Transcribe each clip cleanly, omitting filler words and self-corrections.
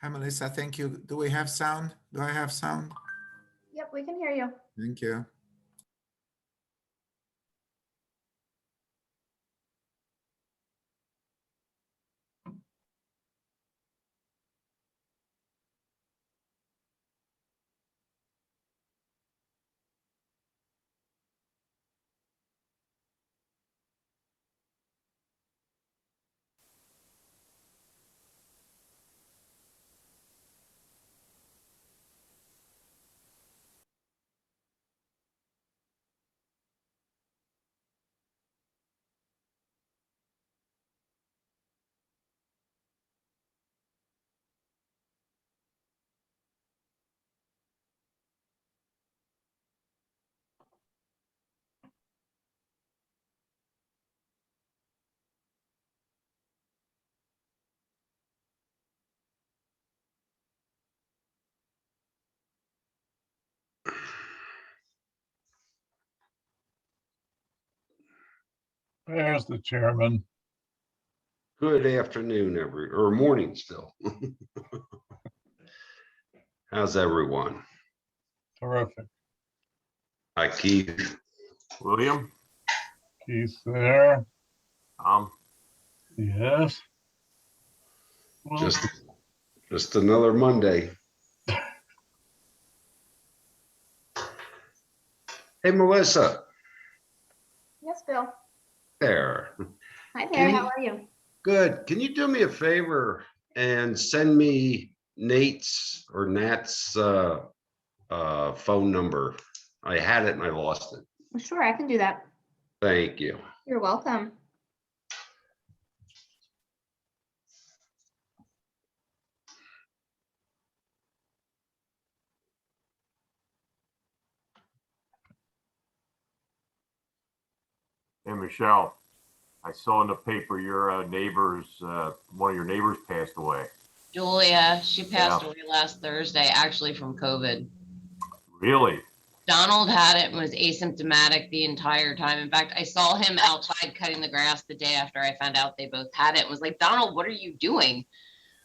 Hi, Melissa. Thank you. Do we have sound? Do I have sound? Yep, we can hear you. Thank you. There's the chairman. Good afternoon, or morning still. How's everyone? Terrific. Hi, Keith. William? Keith there. Yes. Well, Just another Monday. Hey, Melissa. Yes, Bill. There. Hi there, how are you? Good. Can you do me a favor and send me Nate's or Nat's phone number? I had it and I lost it. Sure, I can do that. Thank you. You're welcome. Hey, Michelle, I saw in the paper your neighbors, one of your neighbors passed away. Julia, she passed Yeah. away last Thursday, actually from COVID. Really? Donald had it and was asymptomatic the entire time. In fact, I saw him outside cutting the grass the day after I found out they both had it and was like, Donald, what are you doing?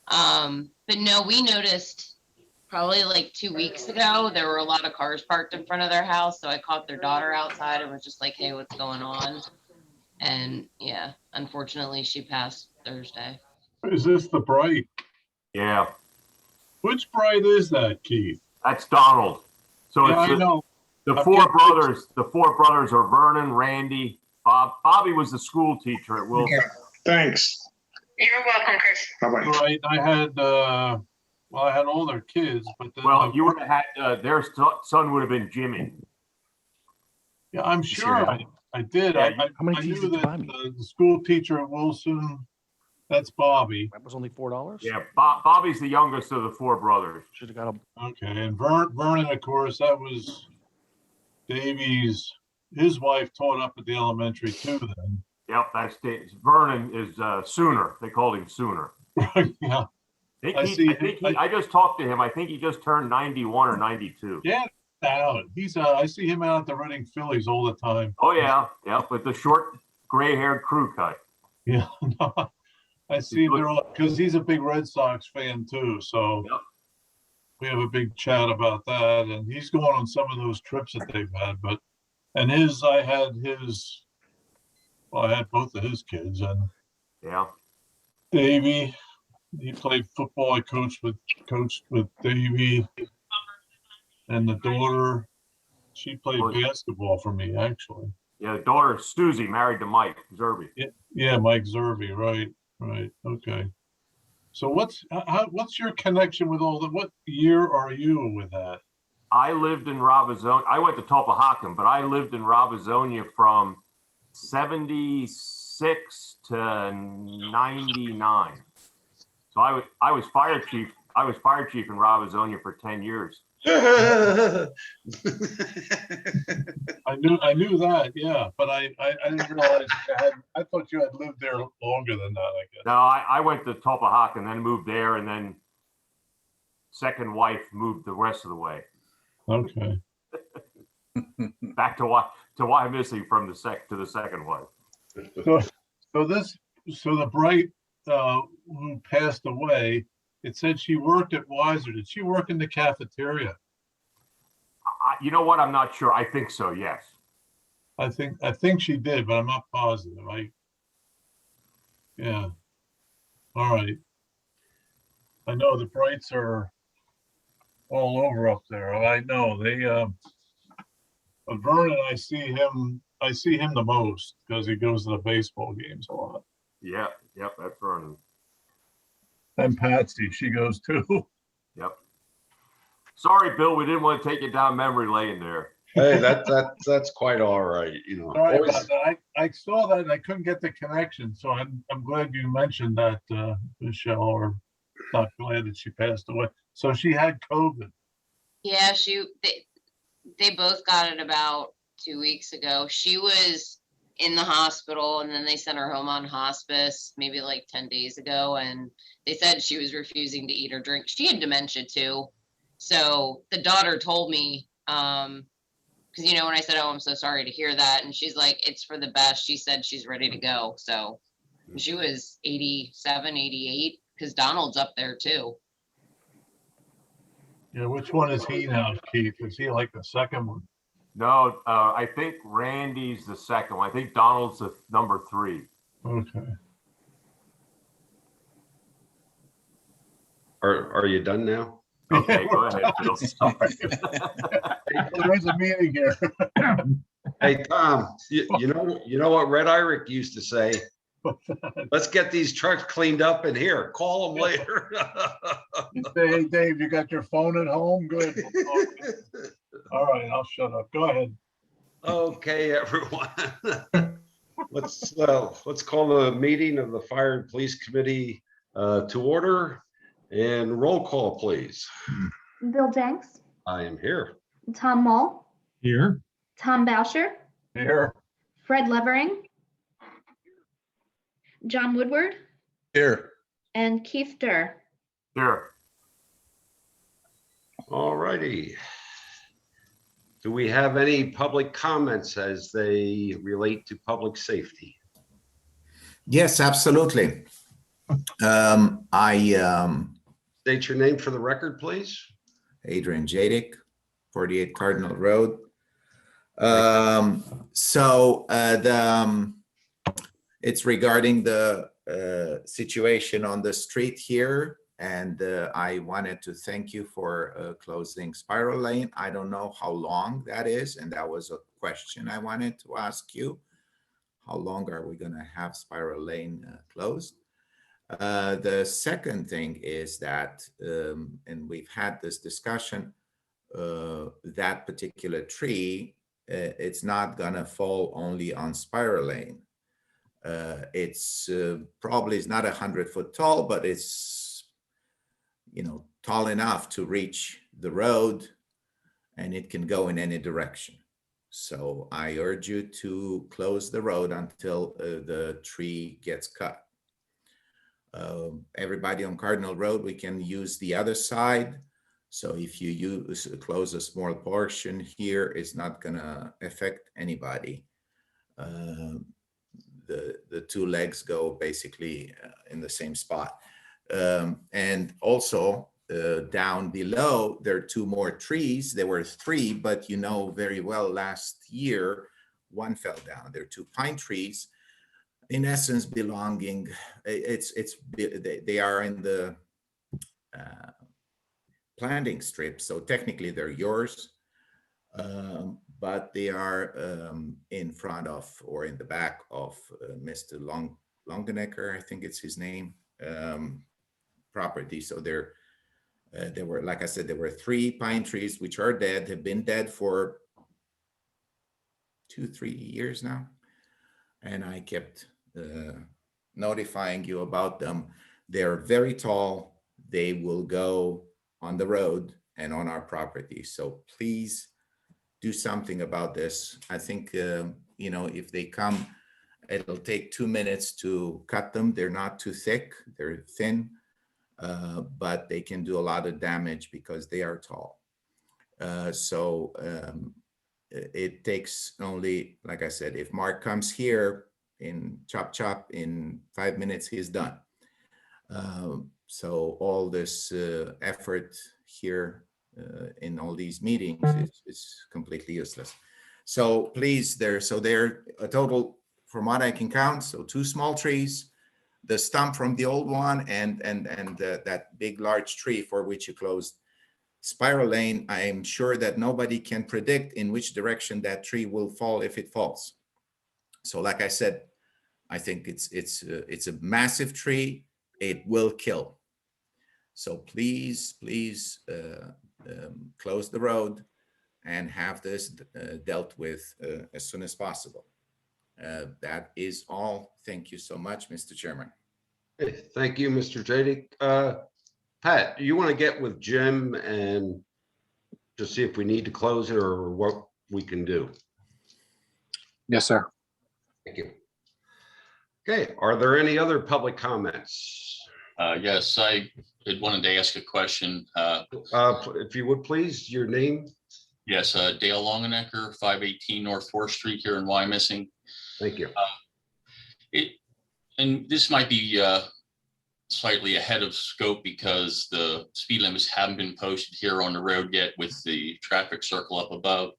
But no, we noticed probably like 2 weeks ago, there were a lot of cars parked in front of their house. So I caught their daughter outside and was just like, hey, what's going on? And yeah, unfortunately, she passed Thursday. is this the Bright? Yeah, Which Bright is that, Keith? that's Donald. So Yeah, I it's know. the I'm four getting- brothers. The four brothers are Vernon, Randy, Bob. Bobby was the school teacher at Wilson. Okay, thanks. You're welcome, Chris. Bye-bye. Right. I had I had all their kids, but then Well, you would have had, their son would have been Jimmy. yeah, I'm sure I did. Yeah, I many I keys knew did you that buy me? the school teacher at Wilson, that's Bobby. That was only $4. Yeah, Bobby's the youngest of the four brothers. Should have got a. Okay, and Vernon, of course, that was Davy's. His wife taught up at the elementary too. Then, Yep, Vernon is Sooner. They called him Sooner. yeah, I just talked to him. I think he just turned 91 or 92. yeah. Out. He's I see him out at the Reading Phillies all the time. Oh yeah, yeah, with the short gray-haired crew cut. Yeah, I see him there because he's a big Red Sox fan too. So Yep. we have a big chat about that, and he's going on some of those trips that they've had. But and I had both of his kids, and Yeah, Davey, he played football. I coached with Davey, and the daughter, she played basketball for me actually. yeah. The daughter Susie married to Mike Zerby. Yeah, Mike Zerby, right, okay. So what's your connection with all the? What year are you with that? I lived in Robizonia. I went to Tulpehocken, but I lived in Robizonia from 76 to 99. So I was fire chief. I was fire chief in Robizonia for 10 years. I knew that, yeah, but I didn't realize I thought you had lived there longer than that, I guess. No, I went to Tulpehocken, then moved there, and then second wife moved the rest of the way. Okay. Back to Wyomissing from the second wife. So the Bright who passed away, It said she worked at Weiser. Did she work in the cafeteria? You know what? I'm not sure. I think so, yes. I think she did, but I'm not positive. Yeah. All right. I know the Brights are all over up there. I know they, Vernon, I see him the most because he goes to the baseball games a lot. Yep, that's Vernon. And Patsy, she goes too. Yep. Sorry, Bill, we didn't want to take you down memory lane there. Hey, that's quite all right, you know. Sorry Always- about that. I saw that and I couldn't get the connection, so I'm glad you mentioned that, Michelle, or not glad that she passed away. So she had COVID. Yeah, they both got it about 2 weeks ago. She was in the hospital and then they sent her home on hospice maybe like 10 days ago. And they said she was refusing to eat or drink. She had dementia too. So the daughter told me, because, when I said, oh, I'm so sorry to hear that. And she's like, it's for the best. She said she's ready to go. So she was 87, 88, because Donald's up there too. Yeah, which one is he now, Keith? Is he like the second one? No, I think Randy's the second one. I think Donald's the number 3. Okay. Are you done now? Okay, go ahead, Bill. Sorry. There's a meeting here. Hey, Tom, you know what Red Irick used to say? Let's get these trucks cleaned up in here. Call them later. Hey, Dave, you got your phone at home? Good. All right, I'll shut up. Go ahead. Okay, everyone. Let's call the meeting of the Fire and Police Committee to order, and roll call, please. Bill Jenks, I am here. Tom Mull, Here. Tom Boucher, Here. Fred Levering, John Woodward, Here. and Keith Durr. Here. All righty. Do we have any public comments as they relate to public safety? Yes, absolutely. State your name for the record, please. Adrian Jadik, 48 Cardinal Road. It's regarding the situation on the street here, and I wanted to thank you for closing Spiral Lane. I don't know how long that is, and that was a question I wanted to ask you. How long are we going to have Spiral Lane closed? The second thing is that, and we've had this discussion, that particular tree, it's not gonna fall only on Spiral Lane. It's probably is not 100-foot tall, but it's, tall enough to reach the road, and it can go in any direction. So I urge you to close the road until the tree gets cut. Everybody on Cardinal Road, we can use the other side. So if you close a small portion here, it's not gonna affect anybody. The two legs go basically in the same spot. And also down below, there are 2 more trees. There were 3, but very well last year, 1 fell down. There are 2 pine trees, in essence belonging, they are in the planting strip, so technically they're yours, but they are in front of or in the back of Mr. Longenecker, I think it's his name, property. So there were, like I said, there were 3 pine trees which are dead, have been dead for 2-3 years now, and I kept notifying you about them. They're very tall. They will go on the road and on our property. So please do something about this. I think, if they come, it'll take 2 minutes to cut them. They're not too thick, they're thin, but they can do a lot of damage because they are tall. It takes only, like I said, if Mark comes here in chop in 5 minutes, he's done. So all this effort here in all these meetings is completely useless. So please, there a total, from what I can count, so 2 small trees, the stump from the old one, and that big large tree for which you closed Spiral Lane. I am sure that nobody can predict in which direction that tree will fall if it falls. So like I said, I think it's a massive tree. It will kill. So please close the road and have this dealt with as soon as possible. That is all. Thank you so much, Mr. Chairman. Hey, thank you, Mr. Jadik. Pat, do you want to get with Jim and just see if we need to close it or what we can do? Yes, sir. Thank you. Okay, are there any other public comments? Yes, I wanted to ask a question. If you would please, your name. Yes, Dale Longenecker, 518 North 4th Street here in Wyomissing. Thank you. And this might be slightly ahead of scope because the speed limits haven't been posted here on the road yet with the traffic circle up above.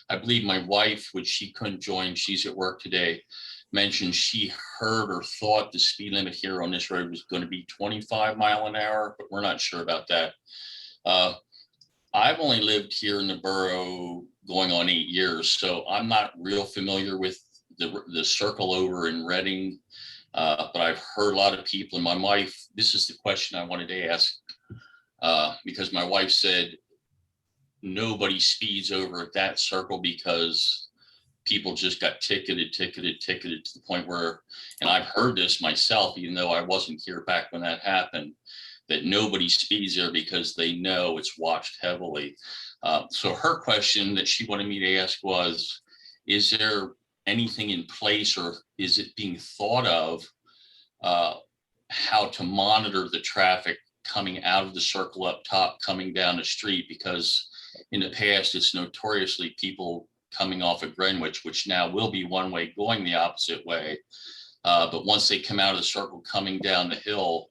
I believe my wife, which she couldn't join, she's at work today, mentioned she heard or thought the speed limit here on this road was going to be 25 miles an hour, but we're not sure about that. I've only lived here in the borough going on 8 years, so I'm not real familiar with the circle over in Reading, but I've heard a lot of people, and my wife, this is the question I wanted to ask, because my wife said nobody speeds over at that circle because people just got ticketed to the point where, and I've heard this myself, even though I wasn't here back when that happened, that nobody speeds there because they know it's watched heavily. So her question that she wanted me to ask was, is there anything in place, or is it being thought of how to monitor the traffic coming out of the circle up top, coming down the street? Because in the past, it's notoriously people coming off of Greenwich, which now will be one way going the opposite way. But once they come out of the circle coming down the hill,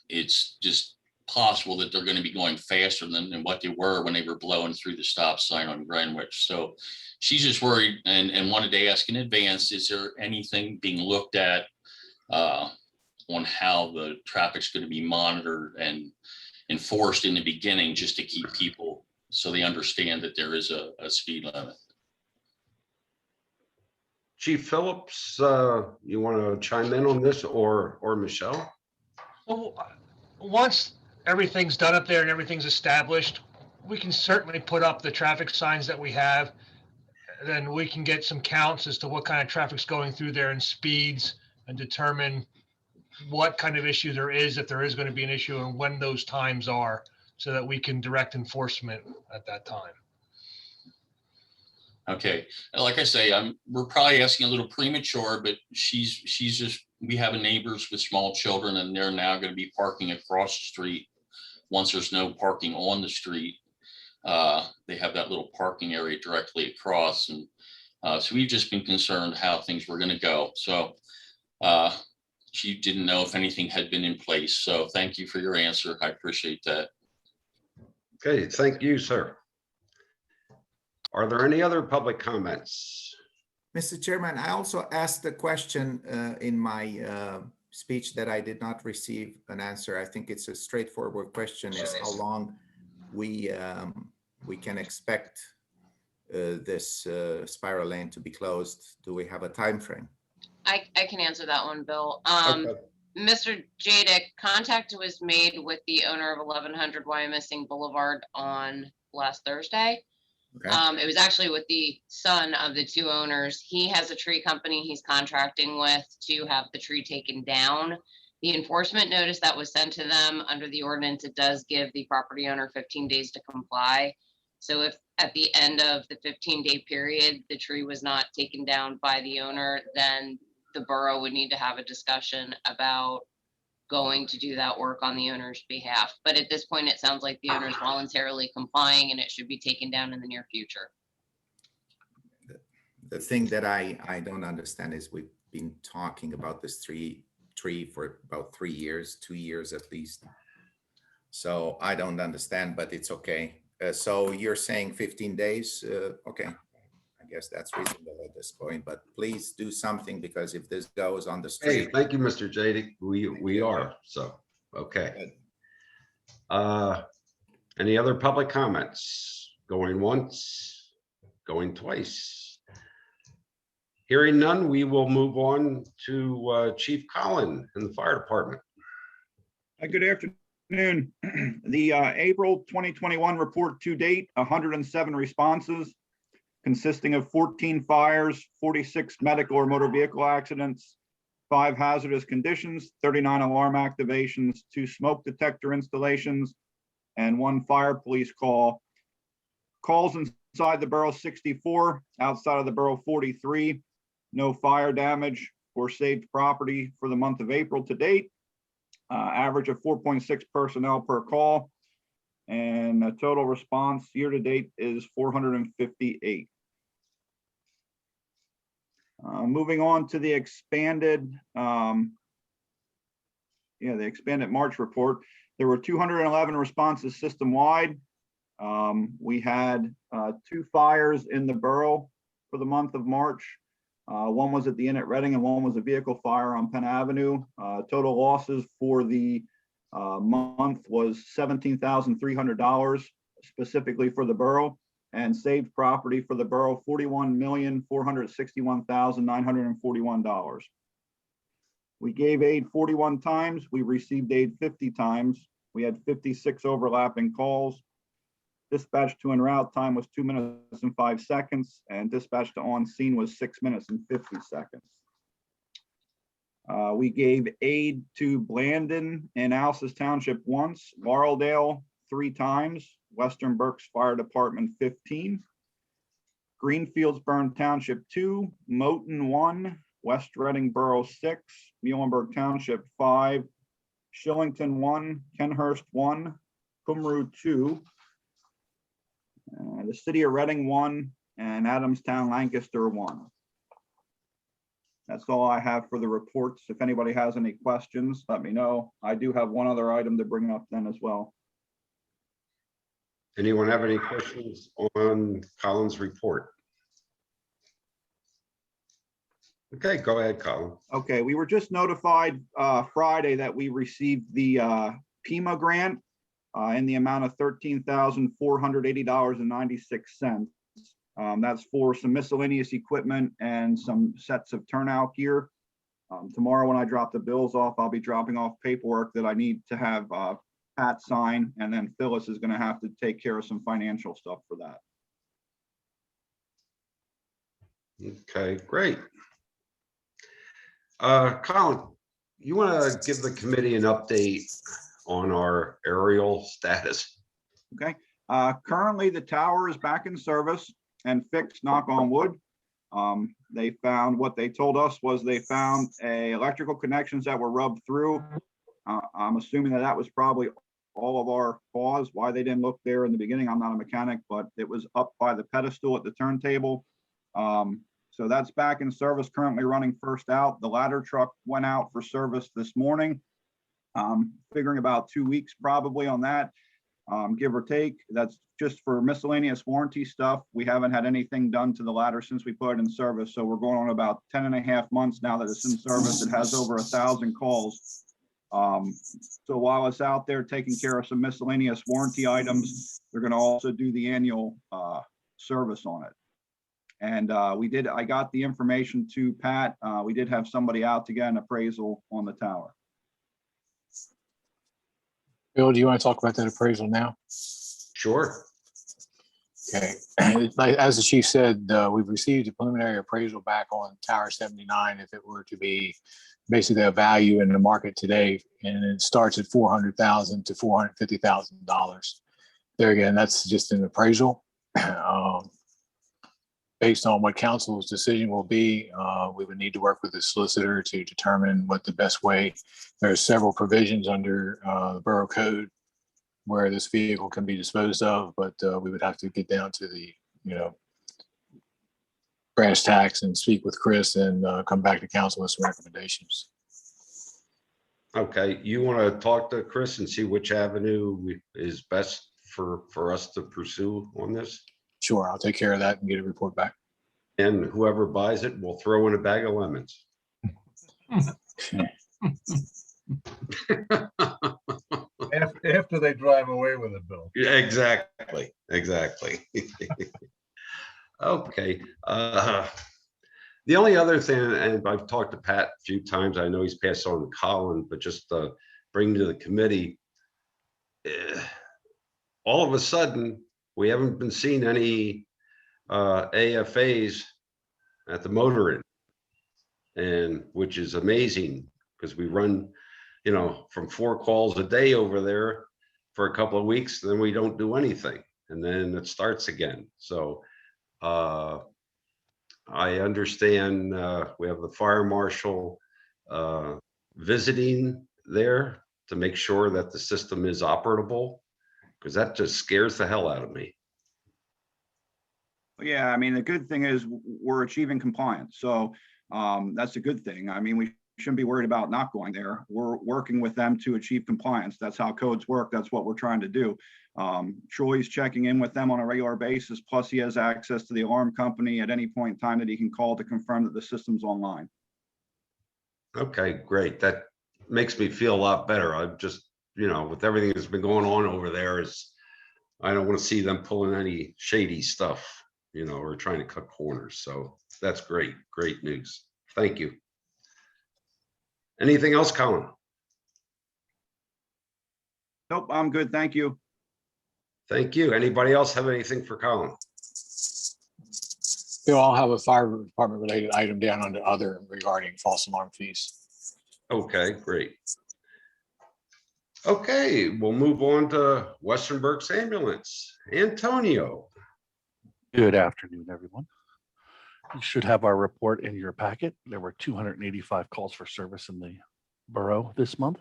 it's just possible that they're going to be going faster than what they were when they were blowing through the stop sign on Greenwich. So she's just worried and wanted to ask in advance, is there anything being looked at on how the traffic's going to be monitored and enforced in the beginning, just to keep people so they understand that there is a speed limit? Chief Phillips, you want to chime in on this, or Michelle? Well, once everything's done up there and everything's established, we can certainly put up the traffic signs that we have. Then we can get some counts as to what kind of traffic's going through there and speeds, and determine what kind of issue there is, if there is going to be an issue, and when those times are, so that we can direct enforcement at that time. Okay, like I say, we're probably asking a little premature, but she's just, we have neighbors with small children, and they're now going to be parking across the street. Once there's no parking on the street, they have that little parking area directly across. And so we've just been concerned how things were going to go. So she didn't know if anything had been in place. So thank you for your answer. I appreciate that. Okay, thank you, sir. Are there any other public comments? Mr. Chairman, I also asked the question in my speech that I did not receive an answer. I think it's a straightforward question, is how long we can expect this spiral lane to be closed. Do we have a time frame? I can answer that one, Bill. Okay. Mr. Jadik, contact was made with the owner of 1100 Wyomissing Boulevard on last Thursday. Okay. It was actually with the son of the two owners. He has a tree company he's contracting with to have the tree taken down. The enforcement notice that was sent to them under the ordinance, it does give the property owner 15 days to comply. So if at the end of the 15-day period, the tree was not taken down by the owner, then the borough would need to have a discussion about going to do that work on the owner's behalf. But at this point, it sounds like the owner is voluntarily complying, and it should be taken down in the near future. The thing that I don't understand is we've been talking about this tree tree for about 3 years, 2 years at least. So I don't understand, but it's okay. So you're saying 15 days? Okay, I guess that's reasonable at this point, but please do something, because if this goes on the Hey, street. thank you, Mr. Jady. We are, so, okay. Any other public comments? Going once, going twice. Hearing none, we will move on to Chief Collin in the fire department. Good afternoon. The April 2021 report to date, 107 responses consisting of 14 fires, 46 medical or motor vehicle accidents, 5 hazardous conditions, 39 alarm activations, 2 smoke detector installations, and 1 fire police call. Calls inside the borough 64, outside of the borough 43. No fire damage or saved property for the month of April to date. Average of 4.6 personnel per call. And the total response year to date is 458. Moving on to the expanded, the expanded March report. There were 211 responses system-wide. We had 2 fires in the borough for the month of March. One was at the Inn at Reading and one was a vehicle fire on Penn Avenue. Total losses for the month was $17,300 specifically for the borough, and saved property for the borough $41,461,941. We gave aid 41 times. We received aid 50 times. We had 56 overlapping calls. Dispatch to en route time was 2 minutes and 5 seconds, and dispatch to on scene was 6 minutes and 50 seconds. We gave aid to Blandon and Alces Township once, Laureldale 3 times, Western Berks Fire Department 15, Greenfieldsburn Township 2, Moton 1, West Reading Borough 6, Muhlenberg Township 5, Shillington 1, Kenhurst 1, Cumru 2, the City of Reading 1, and Adamstown Lancaster 1. That's all I have for the reports. If anybody has any questions, let me know. I do have one other item to bring up then as well. Anyone have any questions on Colin's report? Okay, go ahead, Colin. Okay, we were just notified Friday that we received the PEMA grant in the amount of $13,480.96. That's for some miscellaneous equipment and some sets of turnout gear. Tomorrow when I drop the bills off, I'll be dropping off paperwork that I need to have Pat sign, and then Phyllis is going to have to take care of some financial stuff for that. Okay, great. Colin, you want to give the committee an update on our aerial status? Okay, currently the tower is back in service and fixed, knock on wood. They found, what they told us was they found electrical connections that were rubbed through. I'm assuming that was probably all of our cause, why they didn't look there in the beginning. I'm not a mechanic, but it was up by the pedestal at the turntable. So that's back in service, currently running first out. The ladder truck went out for service this morning. Figuring about 2 weeks probably on that, give or take. That's just for miscellaneous warranty stuff. We haven't had anything done to the ladder since we put it in service. So we're going on about 10.5 months now that it's in service. It has over 1,000 calls. So while it's out there taking care of some miscellaneous warranty items, they're going to also do the annual service on it. And I got the information to Pat. We did have somebody out to get an appraisal on the tower. Bill, do you want to talk about that appraisal now? Sure. Okay. As the chief said, we've received a preliminary appraisal back on Tower 79 if it were to be basically a value in the market today, and it starts at $400,000 to $450,000. There again, that's just an appraisal. Based on what council's decision will be, we would need to work with the solicitor to determine what the best way. There are several provisions under the borough code where this vehicle can be disposed of, but we would have to get down to the, brass tacks and speak with Chris and come back to council with some recommendations. Okay, you want to talk to Chris and see which avenue is best for us to pursue on this? Sure, I'll take care of that and get a report back. And whoever buys it will throw in a bag of lemons. After they drive away with it, Bill. Yeah, exactly, exactly. Okay. The only other thing, and I've talked to Pat a few times, I know he's passed on to Colin, but just bring to the committee. All of a sudden, we haven't been seeing any AFAs at the motor inn, and which is amazing because we run, from 4 calls a day over there for a couple of weeks, then we don't do anything, and then it starts again. So I understand we have the fire marshal visiting there to make sure that the system is operable, because that just scares the hell out of me. Yeah, I mean, the good thing is we're achieving compliance. So that's a good thing. I mean, we shouldn't be worried about not going there. We're working with them to achieve compliance. That's how codes work. That's what we're trying to do. Troy's checking in with them on a regular basis. Plus he has access to the alarm company at any point in time that he can call to confirm that the system's online. Okay, great. That makes me feel a lot better. I'm just, with everything that's been going on over there, I don't want to see them pulling any shady stuff, or trying to cut corners. So that's great. Great news. Thank you. Anything else, Colin? Nope, I'm good. Thank you. Thank you. Anybody else have anything for Colin? Bill, I'll have a fire department related item down under other regarding false alarm fees. Okay, great. Okay, we'll move on to Western Berks Ambulance. Antonio. Good afternoon, everyone. You should have our report in your packet. There were 285 calls for service in the borough this month,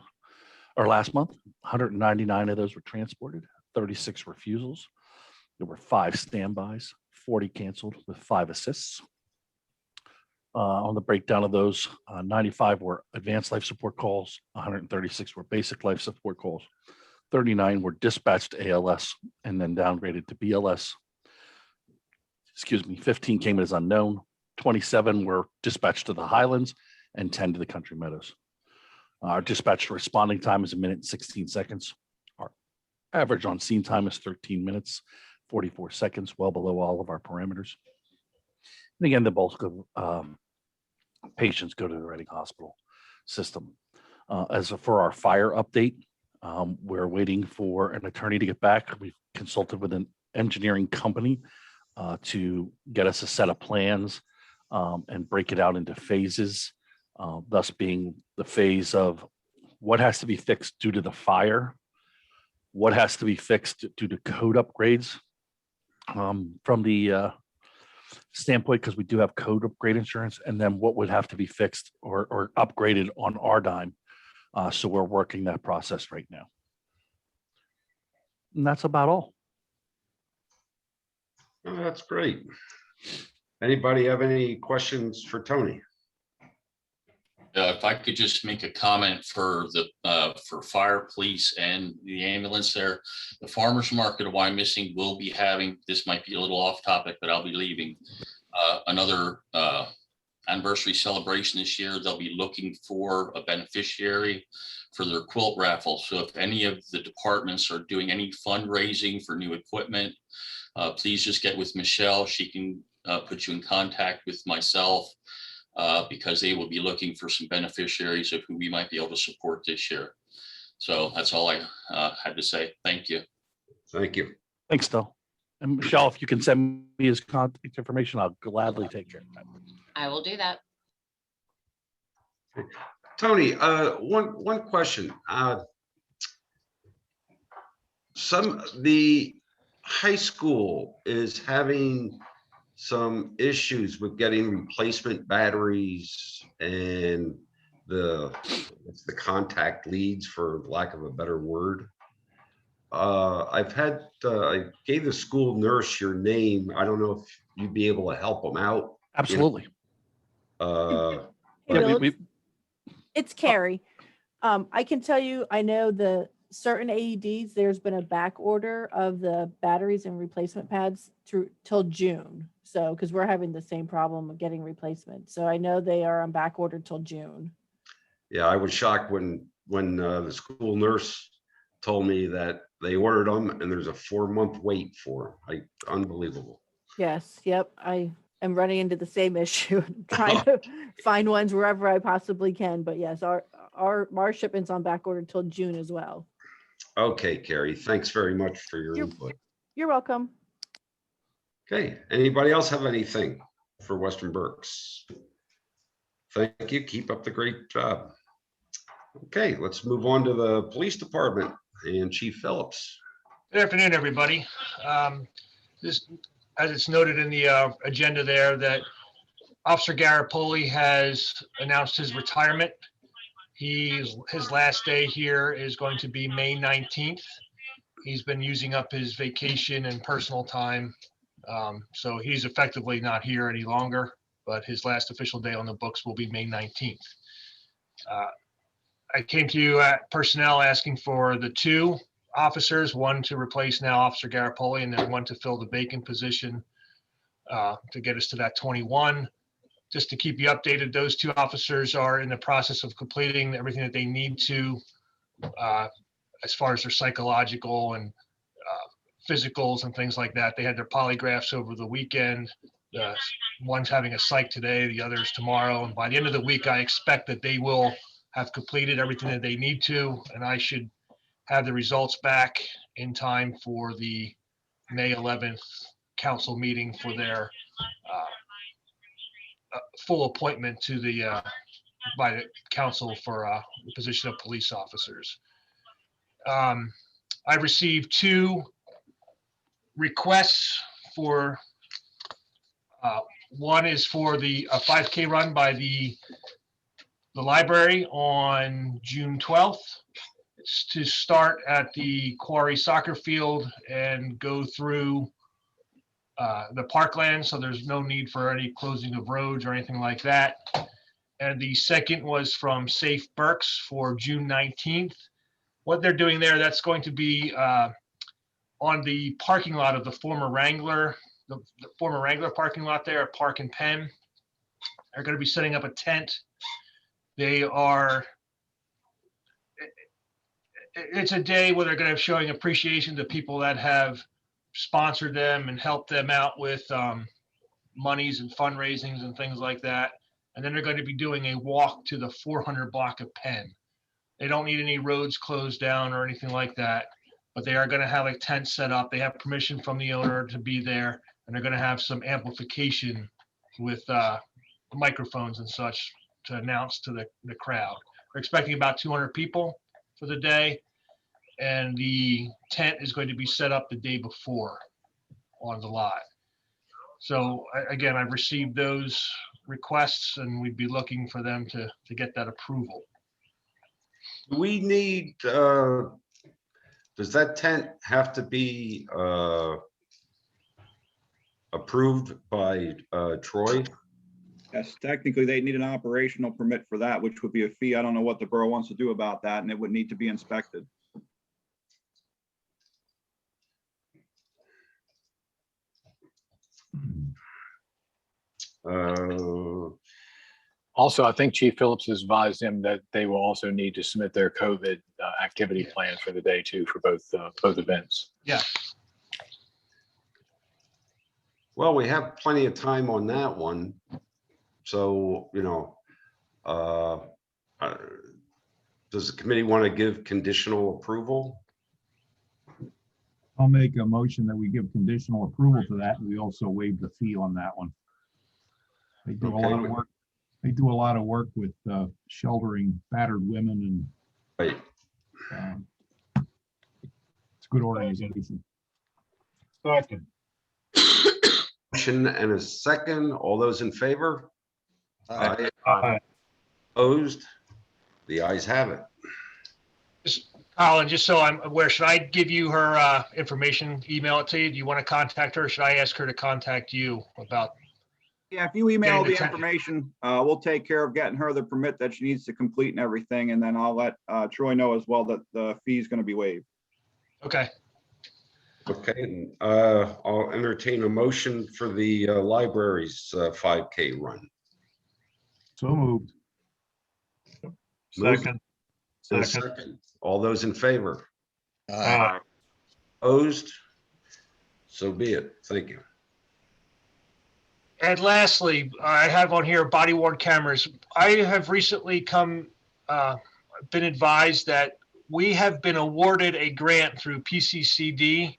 or last month. 199 of those were transported, 36 refusals. There were 5 standbys, 40 canceled with 5 assists. On the breakdown of those, 95 were advanced life support calls, 136 were basic life support calls, 39 were dispatched ALS and then downgraded to BLS. 15 came as unknown, 27 were dispatched to the Highlands, and 10 to the Country Meadows. Our dispatch responding time is 1 minute and 16 seconds. Our average on scene time is 13 minutes, 44 seconds, well below all of our parameters. And again, the bulk of patients go to the Reading Hospital system. As for our fire update, we're waiting for an attorney to get back. We've consulted with an engineering company to get us a set of plans and break it out into phases, thus being the phase of what has to be fixed due to the fire, what has to be fixed due to code upgrades from the standpoint, because we do have code upgrade insurance, and then what would have to be fixed or upgraded on our dime. So we're working that process right now. And that's about all. Oh, that's great. Anybody have any questions for Tony? If I could just make a comment for the for fire, police, and the ambulance there. The farmers market of Wyomissing will be having, this might be a little off topic, but I'll be leaving another anniversary celebration this year. They'll be looking for a beneficiary for their quilt raffle. So if any of the departments are doing any fundraising for new equipment, please just get with Michelle. She can put you in contact with myself. Because they will be looking for some beneficiaries of who we might be able to support this year. So that's all I had to say. Thank you. Thank you. Thanks, Phil. And Michelle, if you can send me his contact information, I'll gladly take care of that. I will do that. Tony, one question. The high school is having some issues with getting replacement batteries and the contact leads, for lack of a better word. I gave the school nurse your name. I don't know if you'd be able to help them out. Absolutely. Hey, Bill, it's Carrie. I can tell you, I know the certain AEDs, there's been a back order of the batteries and replacement pads through till June. So, because we're having the same problem of getting replacements. So I know they are on back order till June. Yeah, I was shocked when the school nurse told me that they ordered them and there's a 4-month wait for 'em. Unbelievable. Yes, yep. I am running into the same issue, trying to find ones wherever I possibly can. But yes, our shipment's on back order till June as well. Okay, Carrie, thanks very much for your You're- input. You're welcome. Okay, anybody else have anything for Western Berks? Thank you. Keep up the great job. Okay, let's move on to the police department and Chief Phillips. Good afternoon, everybody. This, as it's noted in the agenda there, that Officer Garapoli has announced his retirement. His last day here is going to be May 19th. He's been using up his vacation and personal time. So he's effectively not here any longer, but his last official day on the books will be May 19th. I came to you at personnel asking for the 2 officers, one to replace now Officer Garapoli and then one to fill the vacant position to get us to that 21. Just to keep you updated, those 2 officers are in the process of completing everything that they need to as far as their psychological and physicals and things like that. They had their polygraphs over the weekend. One's having a psych today, the other's tomorrow. And by the end of the week, I expect that they will have completed everything that they need to, and I should have the results back in time for the May 11th council meeting for their full appointment to the by the council for the position of police officers. I received 2 requests for one is for the 5K run by the library on June 12th. It's to start at the Quarry Soccer Field and go through the parkland, so there's no need for any closing of roads or anything like that. And the second was from Safe Berks for June 19th. What they're doing there, that's going to be on the parking lot of the former Wrangler, the former Wrangler parking lot there at Park and Penn. They're going to be setting up a tent. It's a day where they're going to be showing appreciation to people that have sponsored them and helped them out with monies and fundraisings and things like that. And then they're going to be doing a walk to the 400 block of Penn. They don't need any roads closed down or anything like that, but they are going to have a tent set up. They have permission from the owner to be there, and they're going to have some amplification with microphones and such to announce to the crowd. We're expecting about 200 people for the day, and the tent is going to be set up the day before on the lot. So again, I've received those requests, and we'd be looking for them to get that approval. Do we need, does that tent have to be approved by Troy? Yes, technically, they need an operational permit for that, which would be a fee. I don't know what the borough wants to do about that, and it would need to be inspected. Also, I think Chief Phillips has advised him that they will also need to submit their COVID activity plan for the day too, for both events. Yeah. Well, we have plenty of time on that one. So, does the committee want to give conditional approval? I'll make a motion that we give conditional approval to that. And we also waive the fee on that one. They do a lot of work. They do a lot of work with sheltering battered women, Right. and it's a good organization. Second. Motion and a second. All those in favor? Aye. Aye. Opposed? The ayes have it. Colin, just so I'm aware, should I give you her information, email it to you? Do you want to contact her? Or should I ask her to contact you about Yeah, if you email Getting the the te- information, we'll take care of getting her the permit that she needs to complete and everything, and then I'll let Troy know as well that the fee is gonna be waived. Okay. Okay, and, I'll entertain a motion for the library's 5K run. So moved. Second. And a Second. second. All those in favor? Aye. Opposed? So be it. Thank you. And lastly, I have on here body worn cameras. I have recently been advised that we have been awarded a grant through PCCD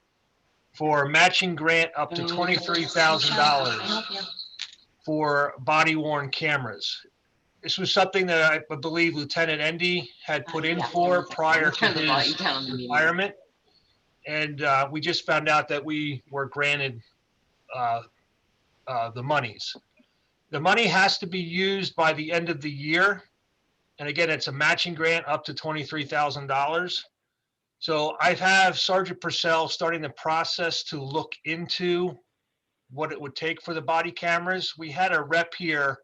for a matching grant up to $23,000 for body worn cameras. This was something that I believe Lieutenant Endy had put in for prior to his retirement. And we just found out that we were granted the monies. The money has to be used by the end of the year. And again, it's a matching grant up to $23,000. So I have Sergeant Purcell starting the process to look into what it would take for the body cameras. We had a rep here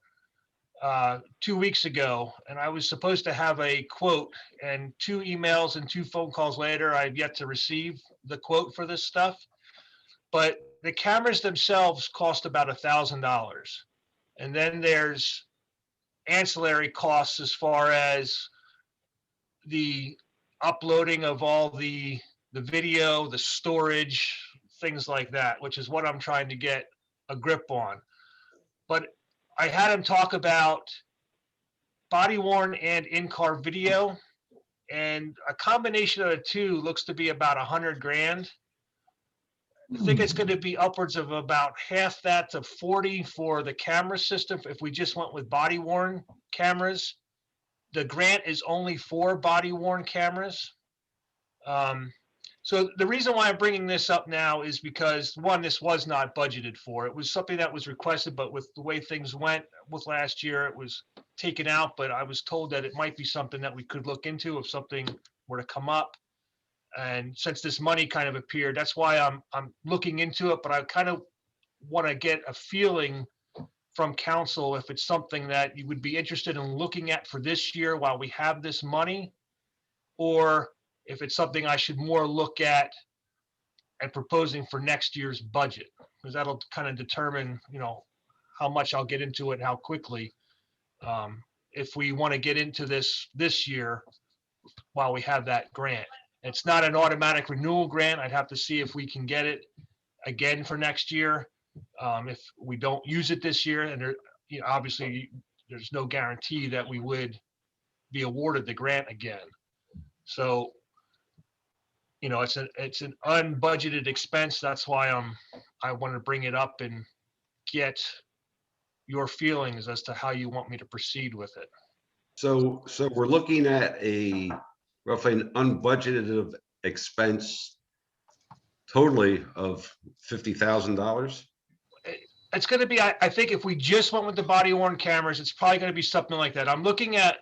2 weeks ago, and I was supposed to have a quote, and 2 emails and 2 phone calls later, I've yet to receive the quote for this stuff. But the cameras themselves cost about $1,000. And then there's ancillary costs as far as the uploading of all the video, the storage, things like that, which is what I'm trying to get a grip on. But I had him talk about body worn and in-car video, and a combination of the two looks to be about 100 grand. I think it's going to be upwards of about half that to 40 for the camera system. If we just went with body worn cameras, the grant is only for body worn cameras. So the reason why I'm bringing this up now is because, one, this was not budgeted for. It was something that was requested, but with the way things went with last year, it was taken out. But I was told that it might be something that we could look into if something were to come up. And since this money kind of appeared, that's why I'm looking into it. But I kind of want to get a feeling from council if it's something that you would be interested in looking at for this year while we have this money, or if it's something I should more look at and proposing for next year's budget, because that'll kind of determine, how much I'll get into it, how quickly. If we want to get into this year while we have that grant. It's not an automatic renewal grant. I'd have to see if we can get it again for next year. If we don't use it this year, and obviously there's no guarantee that we would be awarded the grant again. So, it's an unbudgeted expense. That's why I want to bring it up and get your feelings as to how you want me to proceed with it. So we're looking at a roughly an unbudgeted expense totally of $50,000. It's going to be, I think if we just went with the body worn cameras, it's probably going to be something like that. I'm looking at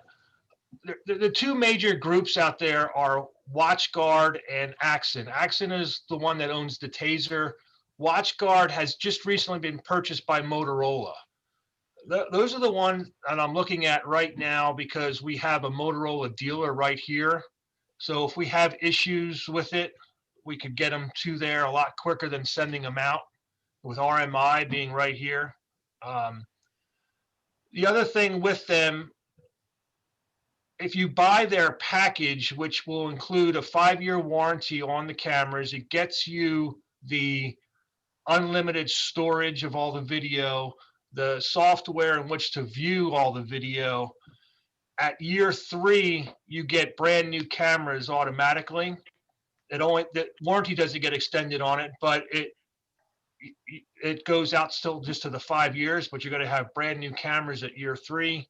the 2 major groups out there are WatchGuard and Axon. Axon is the one that owns the Taser. WatchGuard has just recently been purchased by Motorola. Those are the ones that I'm looking at right now because we have a Motorola dealer right here. So if we have issues with it, we could get them to there a lot quicker than sending them out, with RMI being right here. The other thing with them, if you buy their package, which will include a 5-year warranty on the cameras, it gets you the unlimited storage of all the video, the software in which to view all the video. At year 3, you get brand new cameras automatically. The warranty doesn't get extended on it, but it goes out still just to the 5 years, but you're going to have brand new cameras at year 3.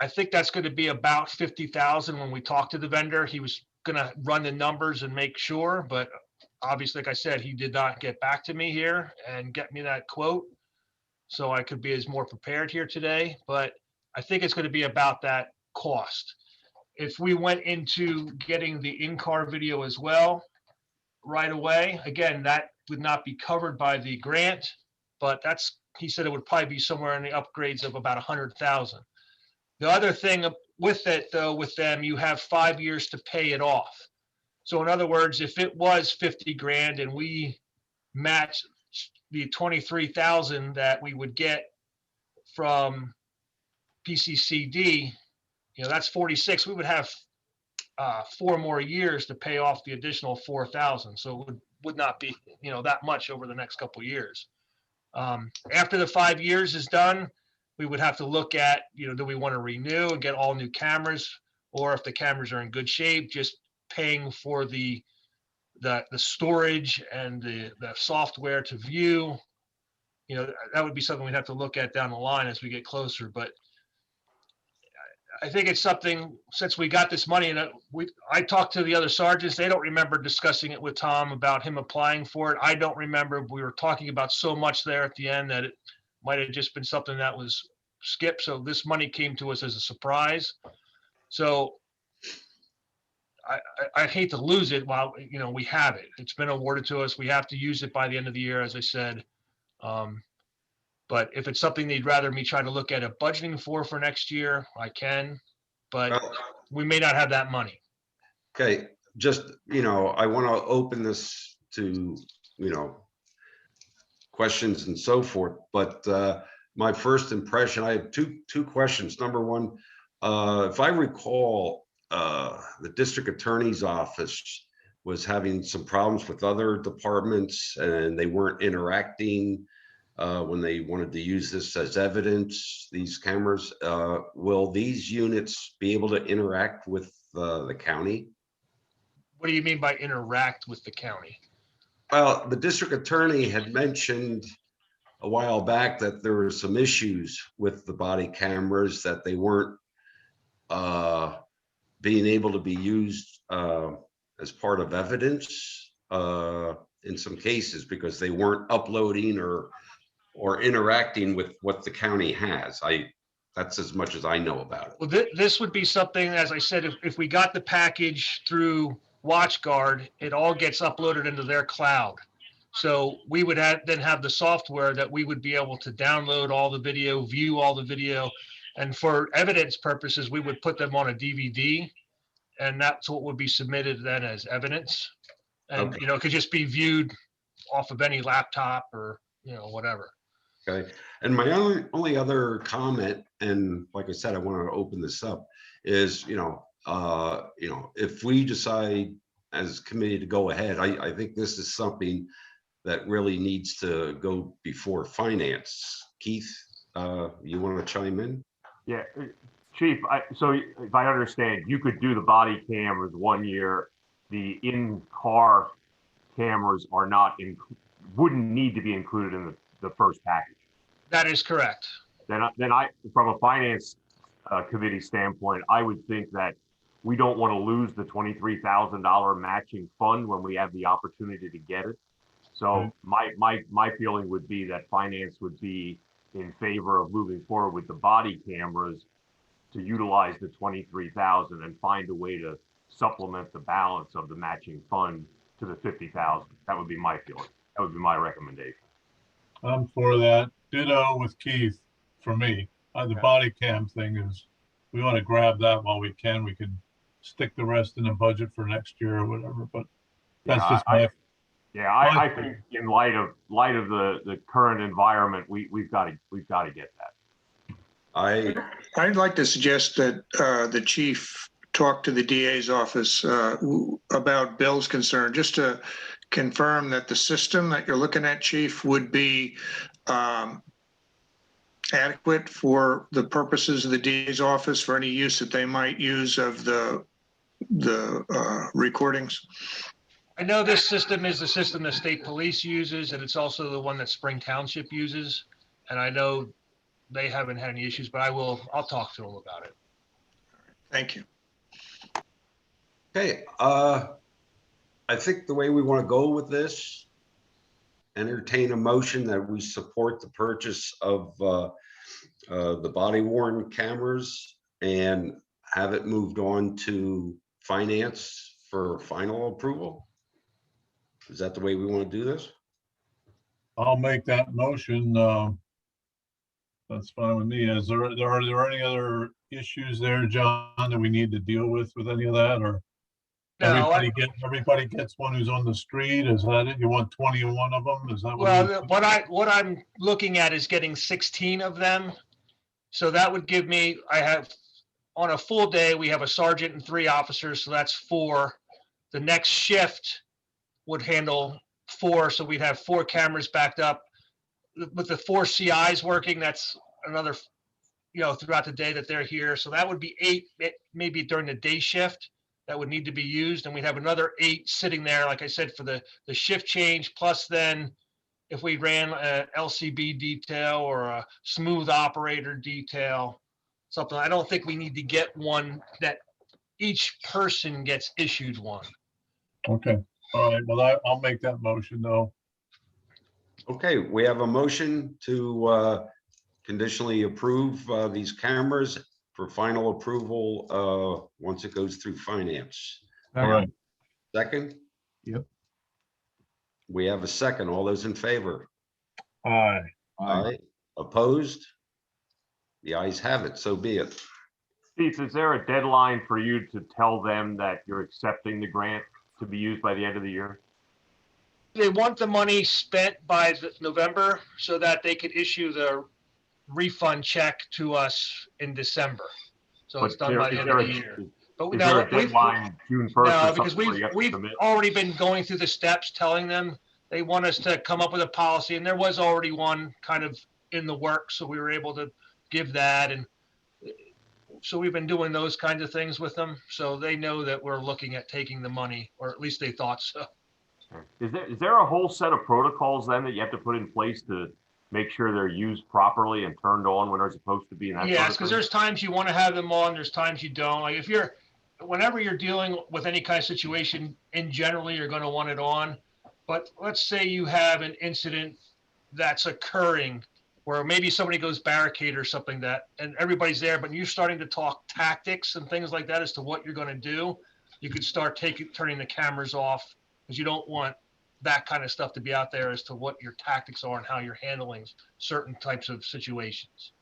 I think that's going to be about 50,000 when we talk to the vendor. He was going to run the numbers and make sure, but obviously, like I said, he did not get back to me here and get me that quote. So I could be as more prepared here today, but I think it's going to be about that cost. If we went into getting the in-car video as well right away, again, that would not be covered by the grant, but he said it would probably be somewhere in the upgrades of about 100,000. The other thing with it, though, with them, you have 5 years to pay it off. So in other words, if it was 50 grand and we match the 23,000 that we would get from PCCD, that's 46. We would have 4 more years to pay off the additional 4,000. So it would not be, that much over the next couple of years. After the 5 years is done, we would have to look at, do we want to renew and get all new cameras, or if the cameras are in good shape, just paying for the storage and the software to view. That would be something we'd have to look at down the line as we get closer. But I think it's something, since we got this money, and I talked to the other sergeants, they don't remember discussing it with Tom about him applying for it. I don't remember. We were talking about so much there at the end that it might have just been something that was skipped. So this money came to us as a surprise. So I hate to lose it while, we have it. It's been awarded to us. We have to use it by the end of the year, as I said. But if it's something they'd rather me try to look at a budgeting for next year, I can, but we may not have that money. Okay, just, I want to open this to, questions and so forth, but my first impression, I have two questions. Number one, if I recall, the district attorney's office was having some problems with other departments and they weren't interacting when they wanted to use this as evidence, these cameras. Will these units be able to interact with the county? What do you mean by interact with the county? Well, the district attorney had mentioned a while back that there were some issues with the body cameras, that they weren't being able to be used as part of evidence in some cases because they weren't uploading or interacting with what the county has. That's as much as I know about it. Well, this would be something, as I said, if we got the package through WatchGuard, it all gets uploaded into their cloud. So we would then have the software that we would be able to download all the video, view all the video, and for evidence purposes, we would put them on a DVD, and that's what would be submitted then as evidence. And, Okay. it could just be viewed off of any laptop or, whatever. Okay, and my only other comment, and like I said, I want to open this up, is if we decide as a committee to go ahead, I think this is something that really needs to go before finance. Keith, you want to chime in? Yeah, Chief, so if I understand, you could do the body cameras 1 year. The in-car cameras wouldn't need to be included in the first package. That is correct. Then I, from a finance committee standpoint, I would think that we don't want to lose the $23,000 matching fund when we have the opportunity to get it. So my feeling would be that finance would be in favor of moving forward with the body cameras to utilize the 23,000 and find a way to supplement the balance of the matching fund to the 50,000. That would be my feeling. That would be my recommendation. I'm for that. Ditto with Keith for me. The body cam thing is, we want to grab that while we can. We can stick the rest in the budget for next year or whatever, but that's just my. I think in light of the current environment, we've got to get that. I'd like to suggest that the chief talk to the DA's office about Bill's concern, just to confirm that the system that you're looking at, Chief, would be adequate for the purposes of the DA's office for any use that they might use of the recordings. I know this system is the system the state police uses, and it's also the one that Spring Township uses. And I know they haven't had any issues, but I'll talk to them about it. Thank you. Okay, I think the way we want to go with this, entertain a motion that we support the purchase of the body worn cameras and have it moved on to finance for final approval. Is that the way we want to do this? I'll make that motion. That's fine with me. Are there any other issues there, John, that we need to deal with any of that, or? No, Everybody gets one who's on the street? Is that it? You want 21 of them? Is that what? well, what I'm looking at is getting 16 of them. So that would give me, on a full day, we have a sergeant and 3 officers, so that's 4. The next shift would handle 4, so we'd have 4 cameras backed up. With the 4 CIs working, that's another, throughout the day that they're here. So that would be 8, maybe during the day shift that would need to be used. And we'd have another 8 sitting there, like I said, for the shift change. Plus then if we ran a LCB detail or a smooth operator detail, something, I don't think we need to get one that each person gets issued one. Okay, all right, well, I'll make that motion though. Okay, we have a motion to conditionally approve these cameras for final approval once it goes through finance. All right. Second? Yep. We have a second. All those in favor? Aye. Aye. Opposed? The ayes have it. So be it. Chief, is there a deadline for you to tell them that you're accepting the grant to be used by the end of the year? They want the money spent by November so that they could issue the refund check to us in December. So it's done by the end of the year. But Is no, there a deadline June 1st? no, because we've already been going through the steps, telling them they want us to come up with a policy, and there was already one kind of in the works, so we were able to give that, and so we've been doing those kinds of things with them, so they know that we're looking at taking the money, or at least they thought so. Is there a whole set of protocols then that you have to put in place to make sure they're used properly and turned on when they're supposed to be? Yes, because there's times you want to have them on, there's times you don't. Like whenever you're dealing with any kind of situation, in general, you're going to want it on. But let's say you have an incident that's occurring where maybe somebody goes barricade or something and everybody's there, but you're starting to talk tactics and things like that as to what you're going to do. You could start turning the cameras off, because you don't want that kind of stuff to be out there as to what your tactics are and how you're handling certain types of situations.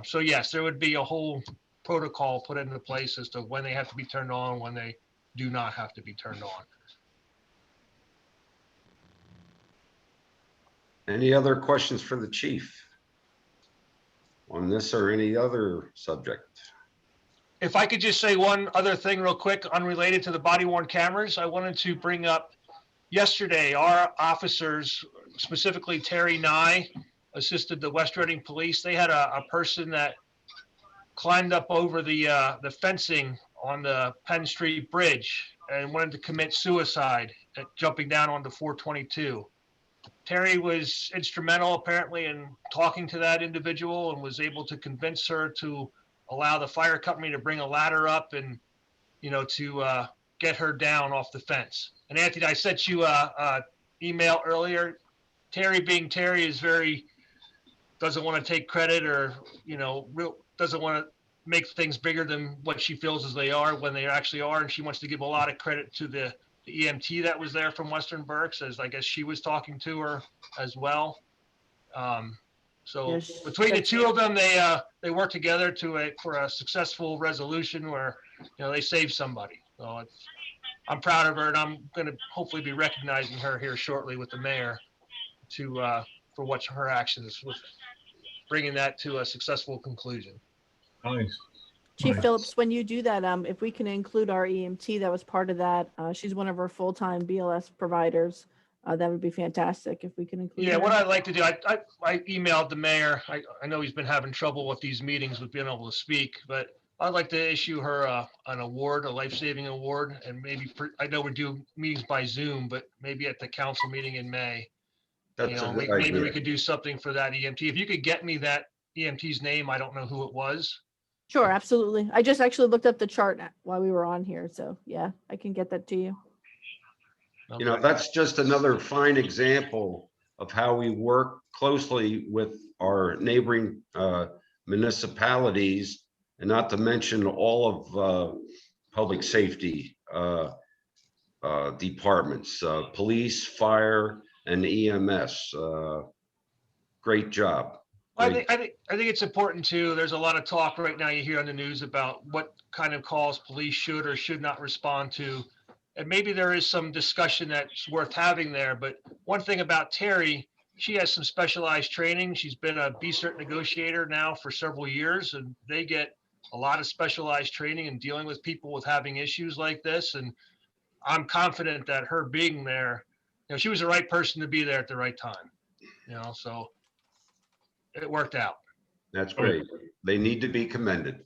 So yes, there would be a whole protocol put into place as to when they have to be turned on, when they do not have to be turned on. Any other questions for the chief on this or any other subject? If I could just say one other thing real quick, unrelated to the body worn cameras, I wanted to bring up yesterday, our officers, specifically Terry Nye, assisted the West Reading Police. They had a person that climbed up over the fencing on the Penn Street Bridge and wanted to commit suicide, jumping down onto 422. Terry was instrumental apparently in talking to that individual and was able to convince her to allow the fire company to bring a ladder up and, to get her down off the fence. And Anthony, I sent you a email earlier. Terry, being Terry, is doesn't want to take credit or, doesn't want to make things bigger than what she feels as they are when they actually are. And she wants to give a lot of credit to the EMT that was there from Western Berks, as I guess she was talking to her as well. So Yes, between the that's- two of them, they work together for a successful resolution where, they saved somebody. So I'm proud of her, and I'm going to hopefully be recognizing her here shortly with the mayor for what her actions with bringing that to a successful conclusion. Nice. Chief Nice. Phillips, when you do that, if we can include our EMT that was part of that, she's one of our full-time BLS providers. That would be fantastic if we can include. Yeah, her. what I'd like to do, I emailed the mayor. I know he's been having trouble with these meetings with being able to speak, but I'd like to issue her an award, a life-saving award, and maybe I know we do meetings by Zoom, but maybe at the council meeting in May. That's a good Maybe we idea. could do something for that EMT. If you could get me that EMT's name, I don't know who it was. Sure, absolutely. I just actually looked up the chart while we were on here, so yeah, I can get that to you. That's just another fine example of how we work closely with our neighboring municipalities, and not to mention all of public safety departments, police, fire, and EMS. Great job. I Great. think it's important too. There's a lot of talk right now you hear on the news about what kind of calls police should or should not respond to. And maybe there is some discussion that's worth having there. But one thing about Terry, she has some specialized training. She's been a BCERT negotiator now for several years, and they get a lot of specialized training in dealing with people with having issues like this. And I'm confident that her being there, she was the right person to be there at the right time, so it worked out. That's great. They need to be commended.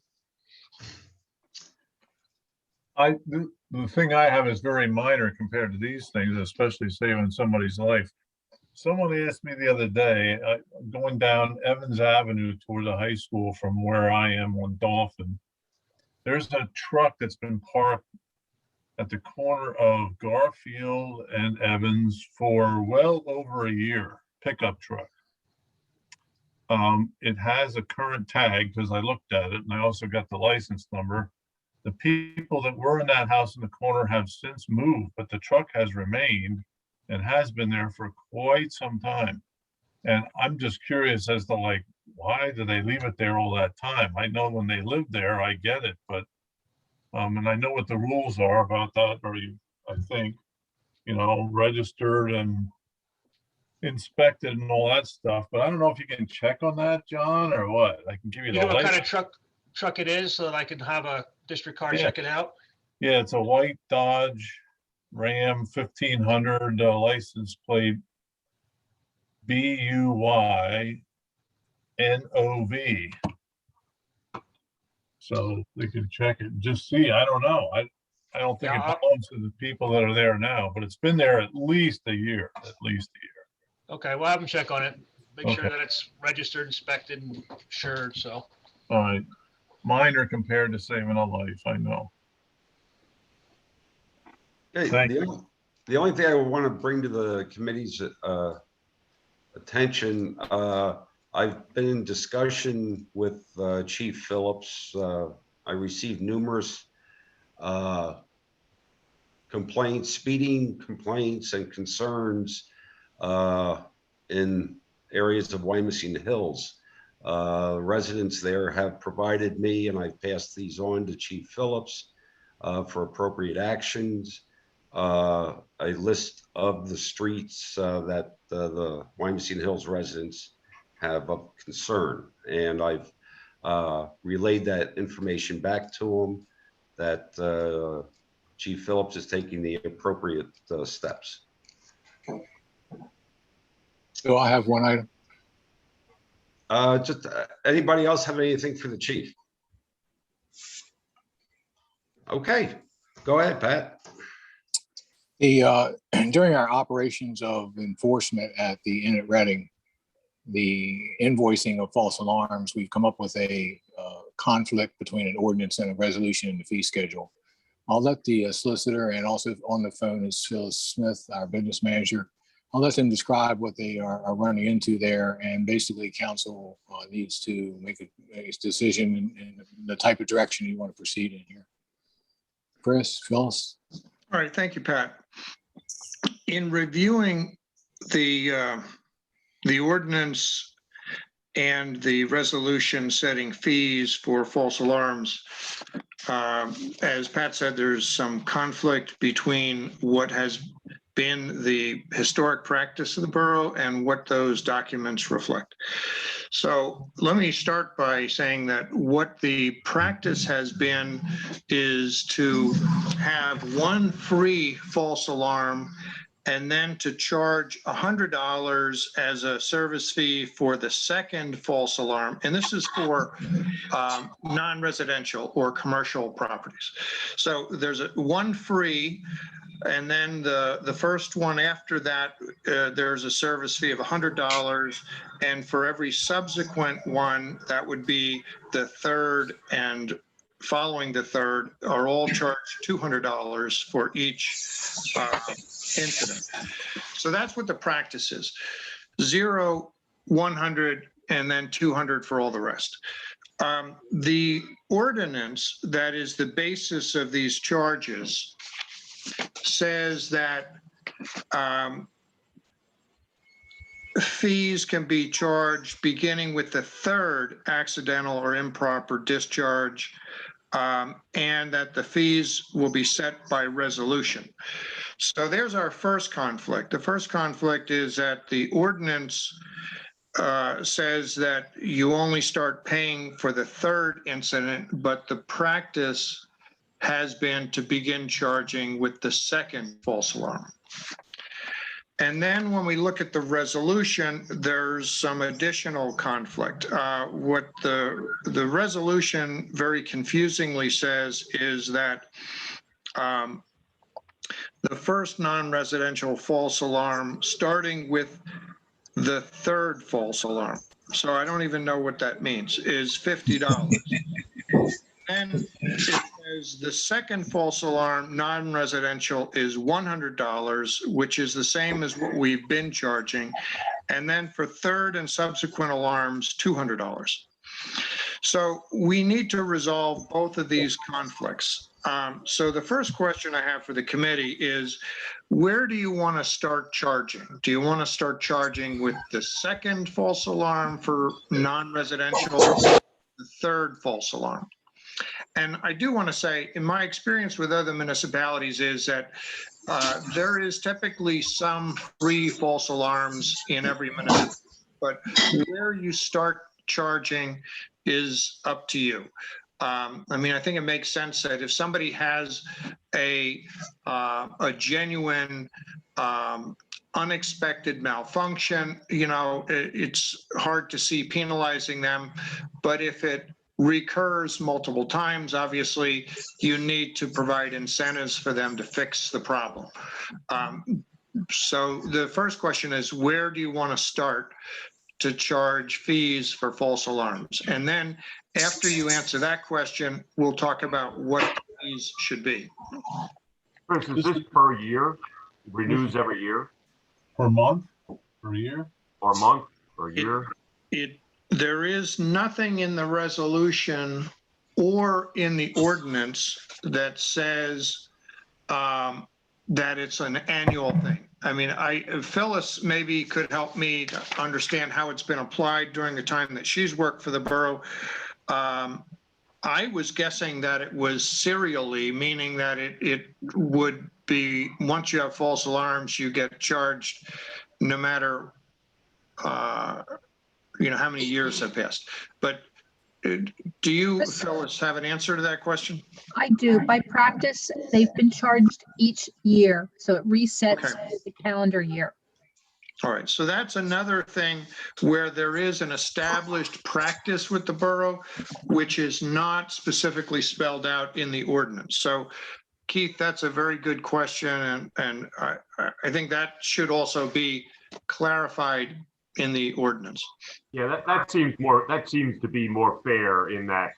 The thing I have is very minor compared to these things, especially saving somebody's life. Someone asked me the other day, going down Evans Avenue toward the high school from where I am on Dolphin, there's a truck that's been parked at the corner of Garfield and Evans for well over a year, pickup truck. It has a current tag because I looked at it and I also got the license number. The people that were in that house in the corner have since moved, but the truck has remained and has been there for quite some time. And I'm just curious as to why do they leave it there all that time? I know when they lived there, I get it, but and I know what the rules are about that, or I think, registered and inspected and all that stuff, but I don't know if you can check on that, John, or what. I can give you You the know what kind license. of truck it is so that I can have a district car Yeah. check it out? Yeah, it's a white Dodge Ram 1500, license plate BUYNOV. So they can check it and just see. I don't know. I don't think Yeah, it belongs to the people that are there now, but it's been there at least a year, Okay, we'll have them check on it. Make sure Okay. that it's registered, inspected, and insured, so. All right. Minor compared to saving a life, I know. Okay, Thank the only thing I want to bring to the committee's attention, I've been in discussion with Chief Phillips. I received numerous complaints, speeding complaints and concerns in areas of Wyomissing Hills. Residents there have provided me, and I've passed these on to Chief Phillips for appropriate actions. A list of the streets that the Wyomissing Hills residents have of concern. And I've relayed that information back to them, that Chief Phillips is taking the appropriate steps. So I have one item. Just anybody else have anything for the chief? Okay, go ahead, Pat. The during our operations of enforcement at the Inn at Reading, the invoicing of false alarms, we've come up with a conflict between an ordinance and a resolution in the fee schedule. I'll let the solicitor, and also on the phone is Phyllis Smith, our business manager. I'll let them describe what they are running into there, and basically council needs to make a decision in the type of direction you want to proceed in here. Chris, Phyllis? All right, thank you, Pat. In reviewing the ordinance and the resolution setting fees for false alarms, as Pat said, there's some conflict between what has been the historic practice of the borough and what those documents reflect. So let me start by saying that what the practice has been is to have one free false alarm and then to charge $100 as a service fee for the second false alarm. And this is for non-residential or commercial properties. So there's one free, and then the first one after that, there's a service fee of $100. And for every subsequent one, that would be the third and following the third, are all charged $200 for each incident. So that's what the practice is. 0, 100, and then 200 for all the rest. The ordinance that is the basis of these charges says that fees can be charged beginning with the third accidental or improper discharge, and that the fees will be set by resolution. So there's our first conflict. The first conflict is that the ordinance says that you only start paying for the third incident, but the practice has been to begin charging with the second false alarm. And then when we look at the resolution, there's some additional conflict. What the resolution very confusingly says is that the first non-residential false alarm, starting with the third false alarm, so I don't even know what that means, is $50. Then it says the second false alarm, non-residential, is $100, which is the same as what we've been charging. And then for third and subsequent alarms, $200. So we need to resolve both of these conflicts. So the first question I have for the committee is, where do you want to start charging? Do you want to start charging with the second false alarm for non-residential, the third false alarm? And I do want to say, in my experience with other municipalities, is that there is typically some free false alarms in every municipality, but where you start charging is up to you. I mean, I think it makes sense that if somebody has a genuine unexpected malfunction, you know, it's hard to see penalizing them. But if it recurs multiple times, obviously you need to provide incentives for them to fix the problem. So the first question is, where do you want to start to charge fees for false alarms? And then after you answer that question, we'll talk about what fees should be. Chris, is this per year? Renews every year? Per month, per year? Or month, or year? There is nothing in the resolution or in the ordinance that says that it's an annual thing. I mean, Phyllis maybe could help me to understand how it's been applied during the time that she's worked for the borough. I was guessing that it was serially, meaning that it would be, once you have false alarms, you get charged no matter you know, how many years have passed. But do you, Phyllis, have an answer to that question? I do. By practice, they've been charged each year, so it resets the calendar year. All right, so that's another thing where there is an established practice with the borough, which is not specifically spelled out in the ordinance. So Keith, that's a very good question, and I think that should also be clarified in the ordinance. Yeah, that seems to be more fair in that,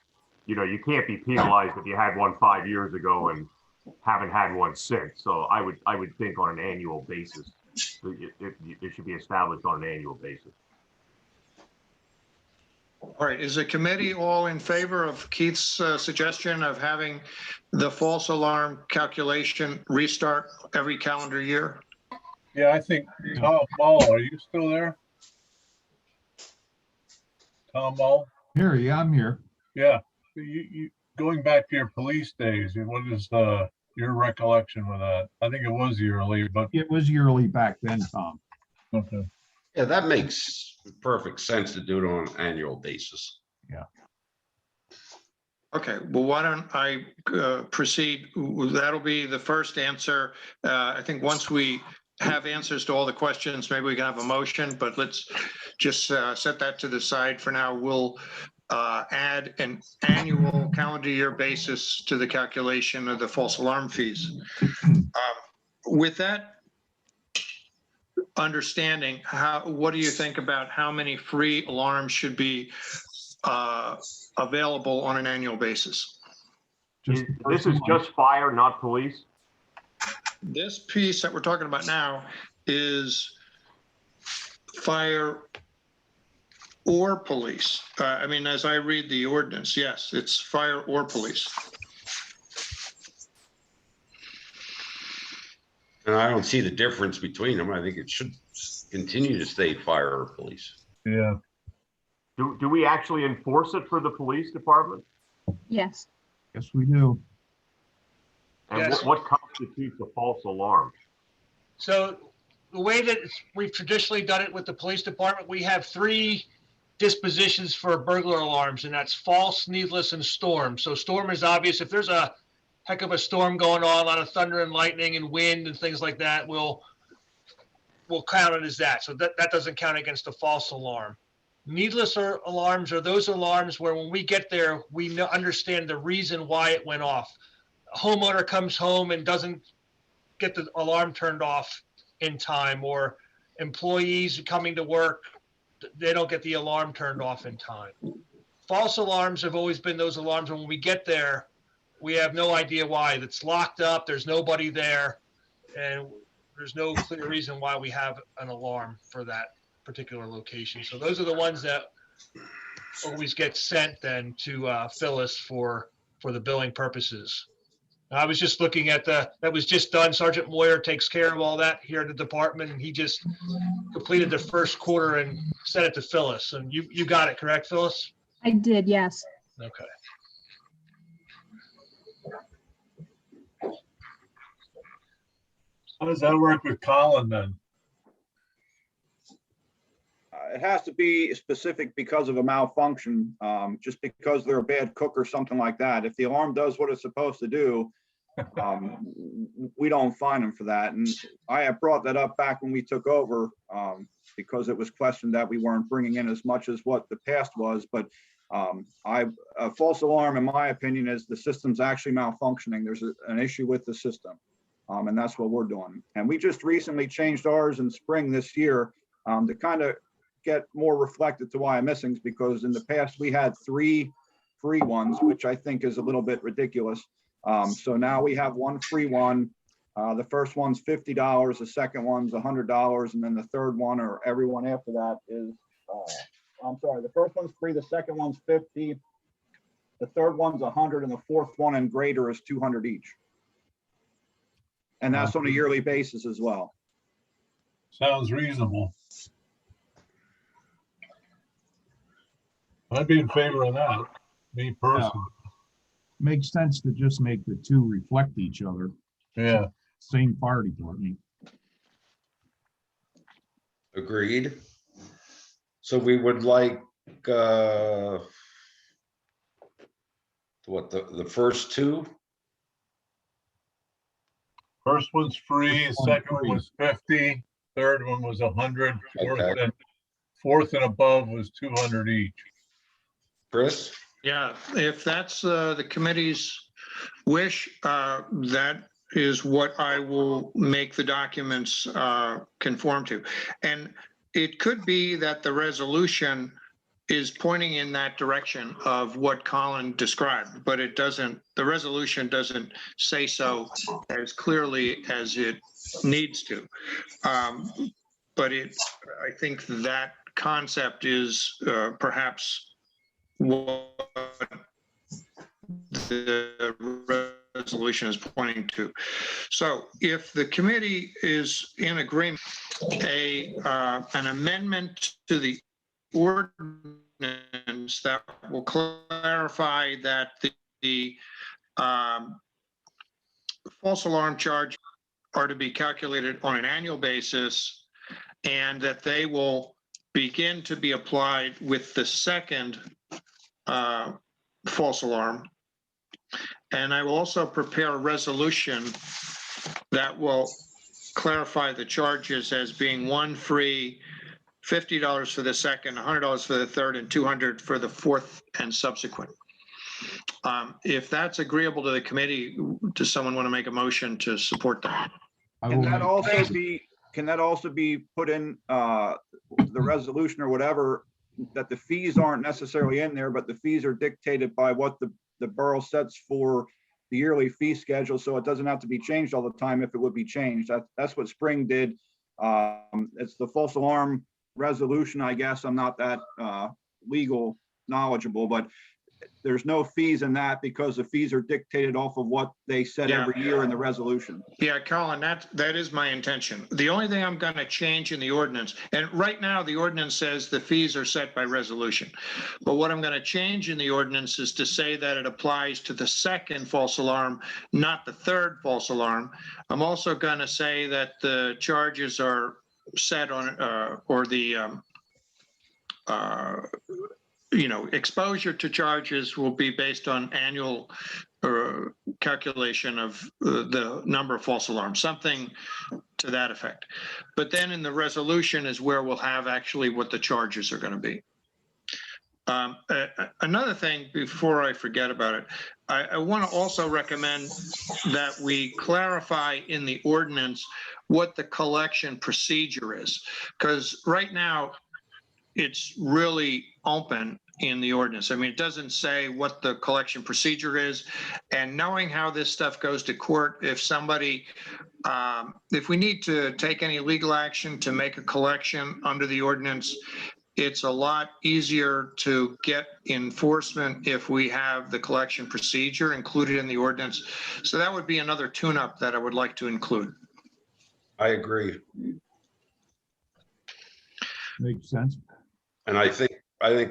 you know, you can't be penalized if you had one 5 years ago and haven't had one since. So I would think on an annual basis, it should be established on an annual basis. All right, is the committee all in favor of Keith's suggestion of having the false alarm calculation restart every calendar year? Yeah, I think, Tom Mull, are you still there? Tom Mull? Here, yeah, I'm here. Yeah, you going back to your police days, what is your recollection with that? I think it was yearly, but It was yearly back then, Tom. okay. Yeah, that makes perfect sense to do it on an annual basis. Yeah. Okay, well, why don't I proceed? That'll be the first answer. I think once we have answers to all the questions, maybe we can have a motion, but let's just set that to the side for now. We'll add an annual calendar year basis to the calculation of the false alarm fees. With that understanding, what do you think about how many free alarms should be available on an annual basis? This is just fire, not police? This piece that we're talking about now is fire or police. I mean, as I read the ordinance, yes, it's fire or police. And I don't see the difference between them. I think it should continue to state fire or police. Yeah. Do we actually enforce it for the police department? Yes. Yes, we do. And Yes. what constitutes a false alarm? So the way that we've traditionally done it with the police department, we have 3 dispositions for burglar alarms, and that's false, needless, and storm. So storm is obvious. If there's a heck of a storm going on, a lot of thunder and lightning and wind and things like that, we'll count it as that. So that doesn't count against a false alarm. Needless alarms are those alarms where when we get there, we understand the reason why it went off. A homeowner comes home and doesn't get the alarm turned off in time, or employees coming to work, they don't get the alarm turned off in time. False alarms have always been those alarms when we get there, we have no idea why. It's locked up, there's nobody there, and there's no clear reason why we have an alarm for that particular location. So those are the ones that always get sent then to Phyllis for the billing purposes. I was just looking at that was just done. Sergeant Moyer takes care of all that here at the department, and he just completed the first quarter and sent it to Phyllis. And you got it, correct, Phyllis? I did, yes. Okay. How does that work with Colin then? It has to be specific because of a malfunction, just because they're a bad cook or something like that. If the alarm does what it's supposed to do, we don't fine them for that. And I have brought that up back when we took over, because it was questioned that we weren't bringing in as much as what the past was. But a false alarm, in my opinion, is the system's actually malfunctioning. There's an issue with the system, and that's what we're doing. And we just recently changed ours in spring this year to kind of get more reflected to why I'm missing, because in the past we had 3 free ones, which I think is a little bit ridiculous. So now we have 1 free one. The first one's $50, the second one's $100, and then the third one, or everyone after that, is I'm sorry, the first one's free, the second one's $50, the third one's $100, and the fourth one and greater is $200 each. And that's on a yearly basis as well. Sounds reasonable. I'd be in favor of that, me personally. Makes sense to just make the 2 reflect each other. Yeah. Same fire department. Agreed. So we would like, what, the first 2? First one's free, second one was 50, third one was 100, fourth and above was 200 each. Chris? Yeah, if that's the committee's wish, that is what I will make the documents conform to. And it could be that the resolution is pointing in that direction of what Colin described, but it doesn't, the resolution doesn't say so as clearly as it needs to. But I think that concept is perhaps what the resolution is pointing to. So if the committee is in agreement, an amendment to the ordinance that will clarify that the false alarm charge are to be calculated on an annual basis, and that they will begin to be applied with the second false alarm. And I will also prepare a resolution that will clarify the charges as being 1 free, $50 for the second, $100 for the third, and $200 for the fourth and subsequent. If that's agreeable to the committee, does someone want to make a motion to support that? Can that also be put in the resolution or whatever, that the fees aren't necessarily in there, but the fees are dictated by what the borough sets for the yearly fee schedule, so it doesn't have to be changed all the time if it would be changed. That's what Spring did. It's the false alarm resolution, I guess. I'm not that legal knowledgeable, but there's no fees in that because the fees are dictated off of what they said Yeah. every year in the resolution. Yeah, Colin, that is my intention. The only thing I'm going to change in the ordinance, and right now the ordinance says the fees are set by resolution. But what I'm going to change in the ordinance is to say that it applies to the second false alarm, not the third false alarm. I'm also going to say that the charges are set on, or the, exposure to charges will be based on annual calculation of the number of false alarms, something to that effect. But then in the resolution is where we'll have actually what the charges are going to be. Another thing, before I forget about it, I want to also recommend that we clarify in the ordinance what the collection procedure is, because right now it's really open in the ordinance. I mean, it doesn't say what the collection procedure is. And knowing how this stuff goes to court, if somebody, if we need to take any legal action to make a collection under the ordinance, it's a lot easier to get enforcement if we have the collection procedure included in the ordinance. So that would be another tune-up that I would like to include. I agree. Makes sense. And I think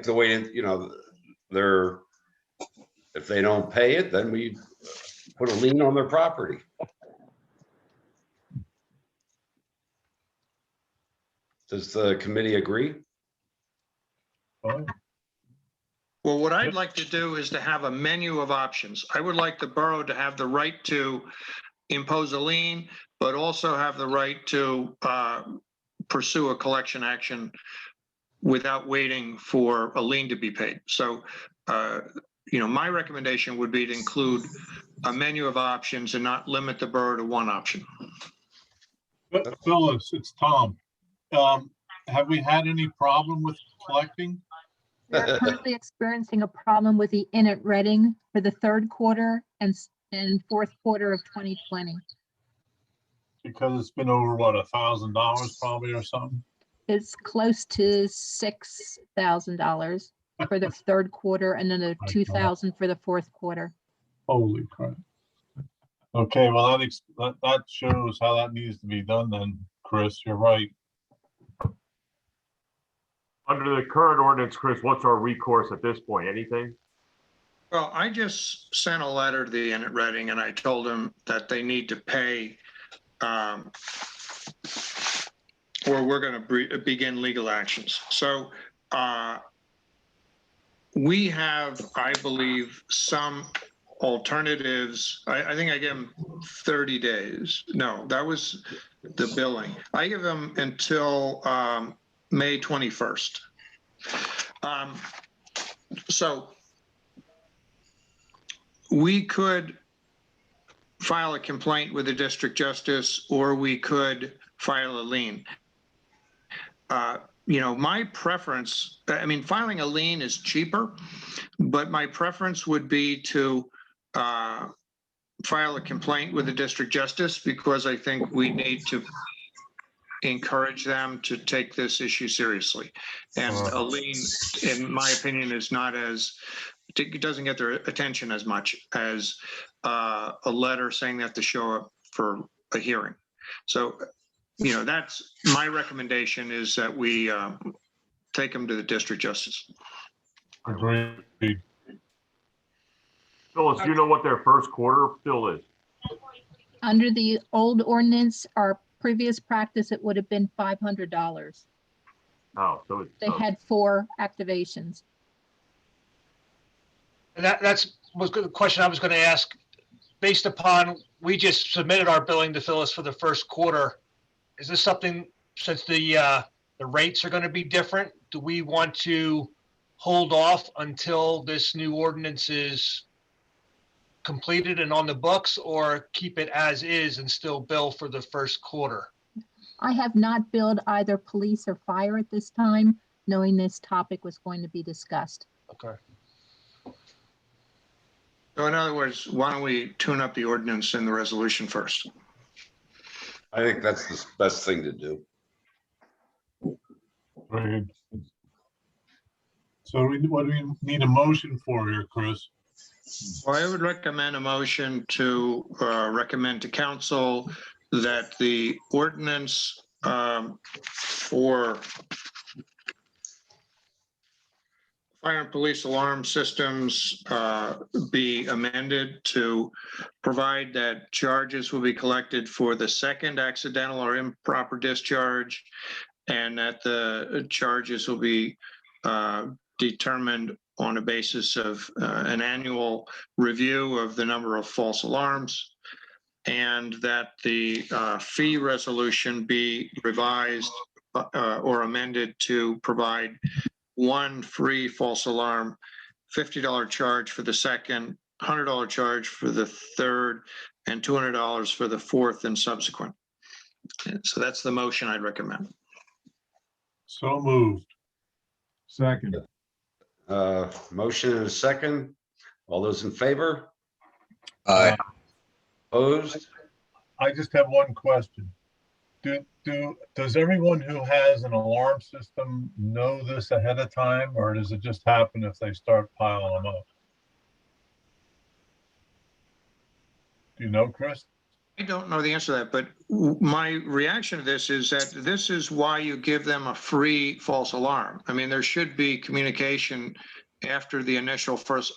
the way, they're, if they don't pay it, then we put a lien on their property. Does the committee agree? Well, what I'd like to do is to have a menu of options. I would like the borough to have the right to impose a lien, but also have the right to pursue a collection action without waiting for a lien to be paid. So, my recommendation would be to include a menu of options and not limit the borough to one option. But Phyllis, it's Tom. Have we had any problem with collecting? We're currently experiencing a problem with the Inn at Reading for the third quarter and fourth quarter of 2020. Because it's been over, what, $1,000 probably or something? It's close to $6,000 for the third quarter and then a $2,000 for the fourth quarter. Holy crap. Okay, well, that shows how that needs to be done then, Chris, you're right. Under the current ordinance, Chris, what's our recourse at this point? Anything? Well, I just sent a letter to the Inn at Reading and I told them that they need to pay or we're going to begin legal actions. So we have, I believe, some alternatives. I think I give them 30 days. No, that was the billing. I give them until May 21st. So we could file a complaint with the district justice, or we could file a lien. My preference, filing a lien is cheaper, but my preference would be to file a complaint with the district justice, because I think we need to encourage them to take this issue seriously. And a lien, in my opinion, is not as, it doesn't get their attention as much as a letter saying they have to show up for a hearing. So, that's my recommendation, is that we take them to the district justice. Agreed. Phyllis, do you know what their first quarter bill is? Under the old ordinance, our previous practice, it would have been $500. Oh, so it's. They had 4 activations. And that's the question I was going to ask. Based upon, we just submitted our billing to Phyllis for the first quarter. Is this something, since the rates are going to be different, do we want to hold off until this new ordinance is completed and on the books, or keep it as is and still bill for the first quarter? I have not billed either police or fire at this time, knowing this topic was going to be discussed. Okay. So in other words, why don't we tune up the ordinance and the resolution first? I think that's the best thing to do. Agreed. So what do we need a motion for here, Chris? Well, I would recommend a motion to recommend to council that the ordinance for fire and police alarm systems be amended to provide that charges will be collected for the second accidental or improper discharge, and that the charges will be determined on a basis of an annual review of the number of false alarms, and that the fee resolution be revised or amended to provide one free false alarm, $50 charge for the second, $100 charge for the third, and $200 for the fourth and subsequent. So that's the motion I'd recommend. So moved. Second. Motion and a second. All those in favor? Aye. Opposed? I just have one question. Does everyone who has an alarm system know this ahead of time, or does it just happen if they start piling them up? Do you know, Chris? I don't know the answer to that, but my reaction to this is that this is why you give them a free false alarm. I mean, there should be communication after the initial first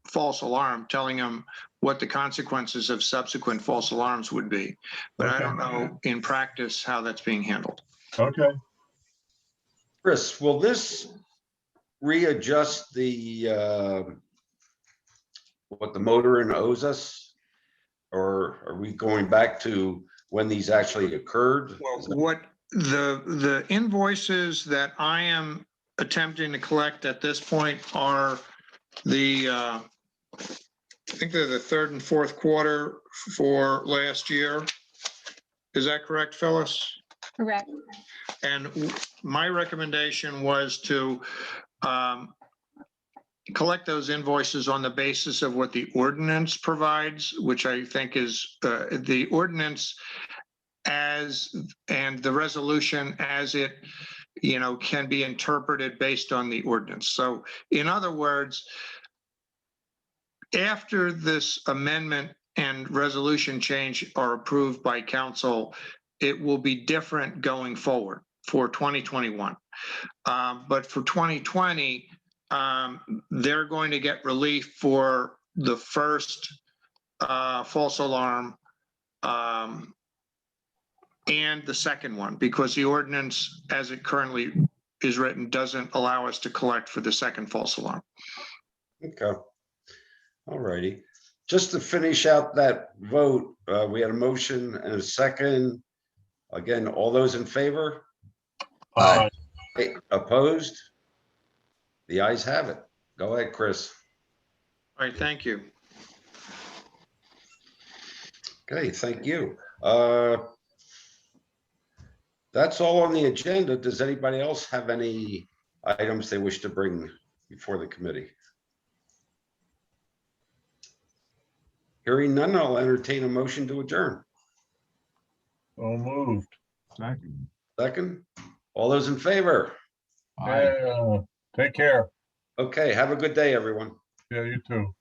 false alarm telling them what the consequences of subsequent false alarms would be. But I don't know in practice how that's being handled. Okay. Chris, will this readjust the what the motor owes us? Or are we going back to when these actually occurred? Well, what the invoices that I am attempting to collect at this point are the I think they're the third and fourth quarter for last year. Is that correct, Phyllis? Correct. And my recommendation was to collect those invoices on the basis of what the ordinance provides, which I think is the ordinance as, and the resolution as it, can be interpreted based on the ordinance. So in other words, after this amendment and resolution change are approved by council, it will be different going forward for 2021. But for 2020, they're going to get relief for the first false alarm and the second one, because the ordinance as it currently is written doesn't allow us to collect for the second false alarm. Okay. All righty. Just to finish out that vote, we had a motion and a second. Again, all those in favor? Aye. Opposed? The ayes have it. Go ahead, Chris. All right, thank you. Okay, thank you. That's all on the agenda. Does anybody else have any items they wish to bring before the committee? Hearing none, I'll entertain a motion to adjourn. So moved. Second. Second. All those in favor? Aye. Yeah. Take care. Okay, have a good day, everyone. Yeah, you too.